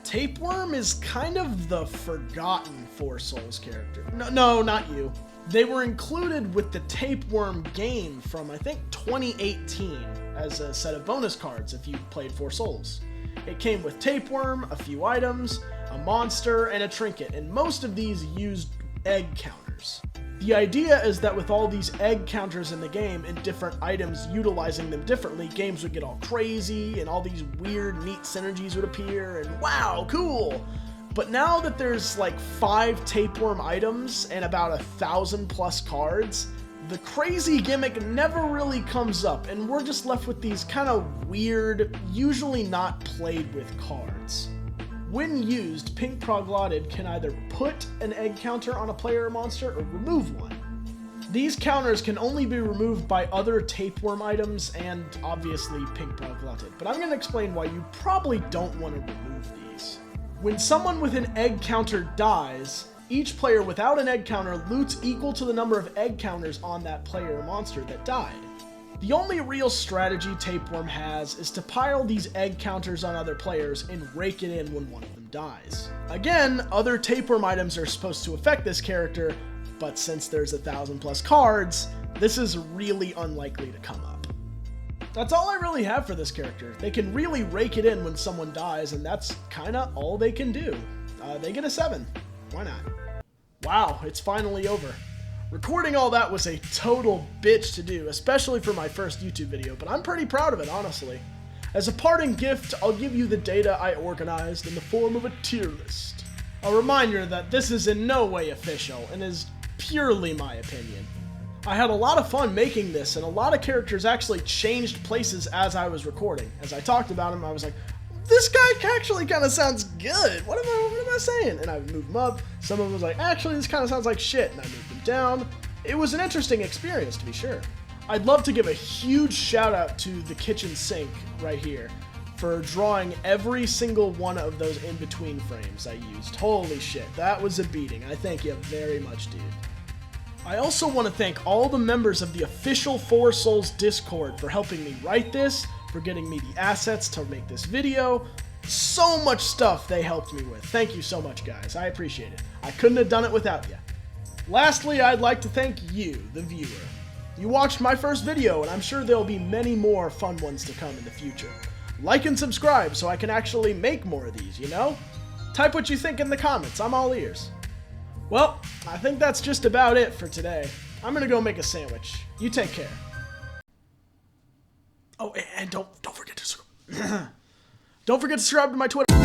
Tapeworm is kind of the forgotten Four Souls character. No, not you. They were included with the Tapeworm game from, I think, 2018 as a set of bonus cards if you played Four Souls. It came with Tapeworm, a few items, a monster, and a trinket, and most of these used egg counters. The idea is that with all these egg counters in the game and different items utilizing them differently, games would get all crazy and all these weird, neat synergies would appear and wow, cool! But now that there's like 5 Tapeworm items and about 1,000 plus cards, the crazy gimmick never really comes up and we're just left with these kind of weird, usually not played with cards. When used, Pink Proglotted can either put an egg counter on a player or monster or remove one. These counters can only be removed by other Tapeworm items and obviously Pink Proglotted, but I'm going to explain why you probably don't want to remove these. When someone with an egg counter dies, each player without an egg counter loots equal to the number of egg counters on that player or monster that died. The only real strategy Tapeworm has is to pile these egg counters on other players and rake it in when one of them dies. Again, other Tapeworm items are supposed to affect this character, but since there's 1,000 plus cards, this is really unlikely to come up. That's all I really have for this character. They can really rake it in when someone dies, and that's kinda all they can do. They get a 7. Why not? Wow, it's finally over. Recording all that was a total bitch to do, especially for my first YouTube video, but I'm pretty proud of it, honestly. As a parting gift, I'll give you the data I organized in the form of a tier list. A reminder that this is in no way official and is purely my opinion. I had a lot of fun making this, and a lot of characters actually changed places as I was recording. As I talked about them, I was like, this guy actually kind of sounds good. What am I saying? And I would move them up. Some of them was like, actually, this kind of sounds like shit. And I moved them down. It was an interesting experience, to be sure. I'd love to give a huge shout out to the kitchen sink right here for drawing every single one of those in-between frames I used. Holy shit, that was a beating. I thank you very much, dude. I also want to thank all the members of the official Four Souls Discord for helping me write this, for getting me the assets to make this video. So much stuff they helped me with. Thank you so much, guys. I appreciate it. I couldn't have done it without you. Lastly, I'd like to thank you, the viewer. You watched my first video, and I'm sure there'll be many more fun ones to come in the future. Like and subscribe so I can actually make more of these, you know? Type what you think in the comments. I'm all ears. Well, I think that's just about it for today. I'm gonna go make a sandwich. You take care. Oh, and don't forget to don't forget to subscribe to my Twitter.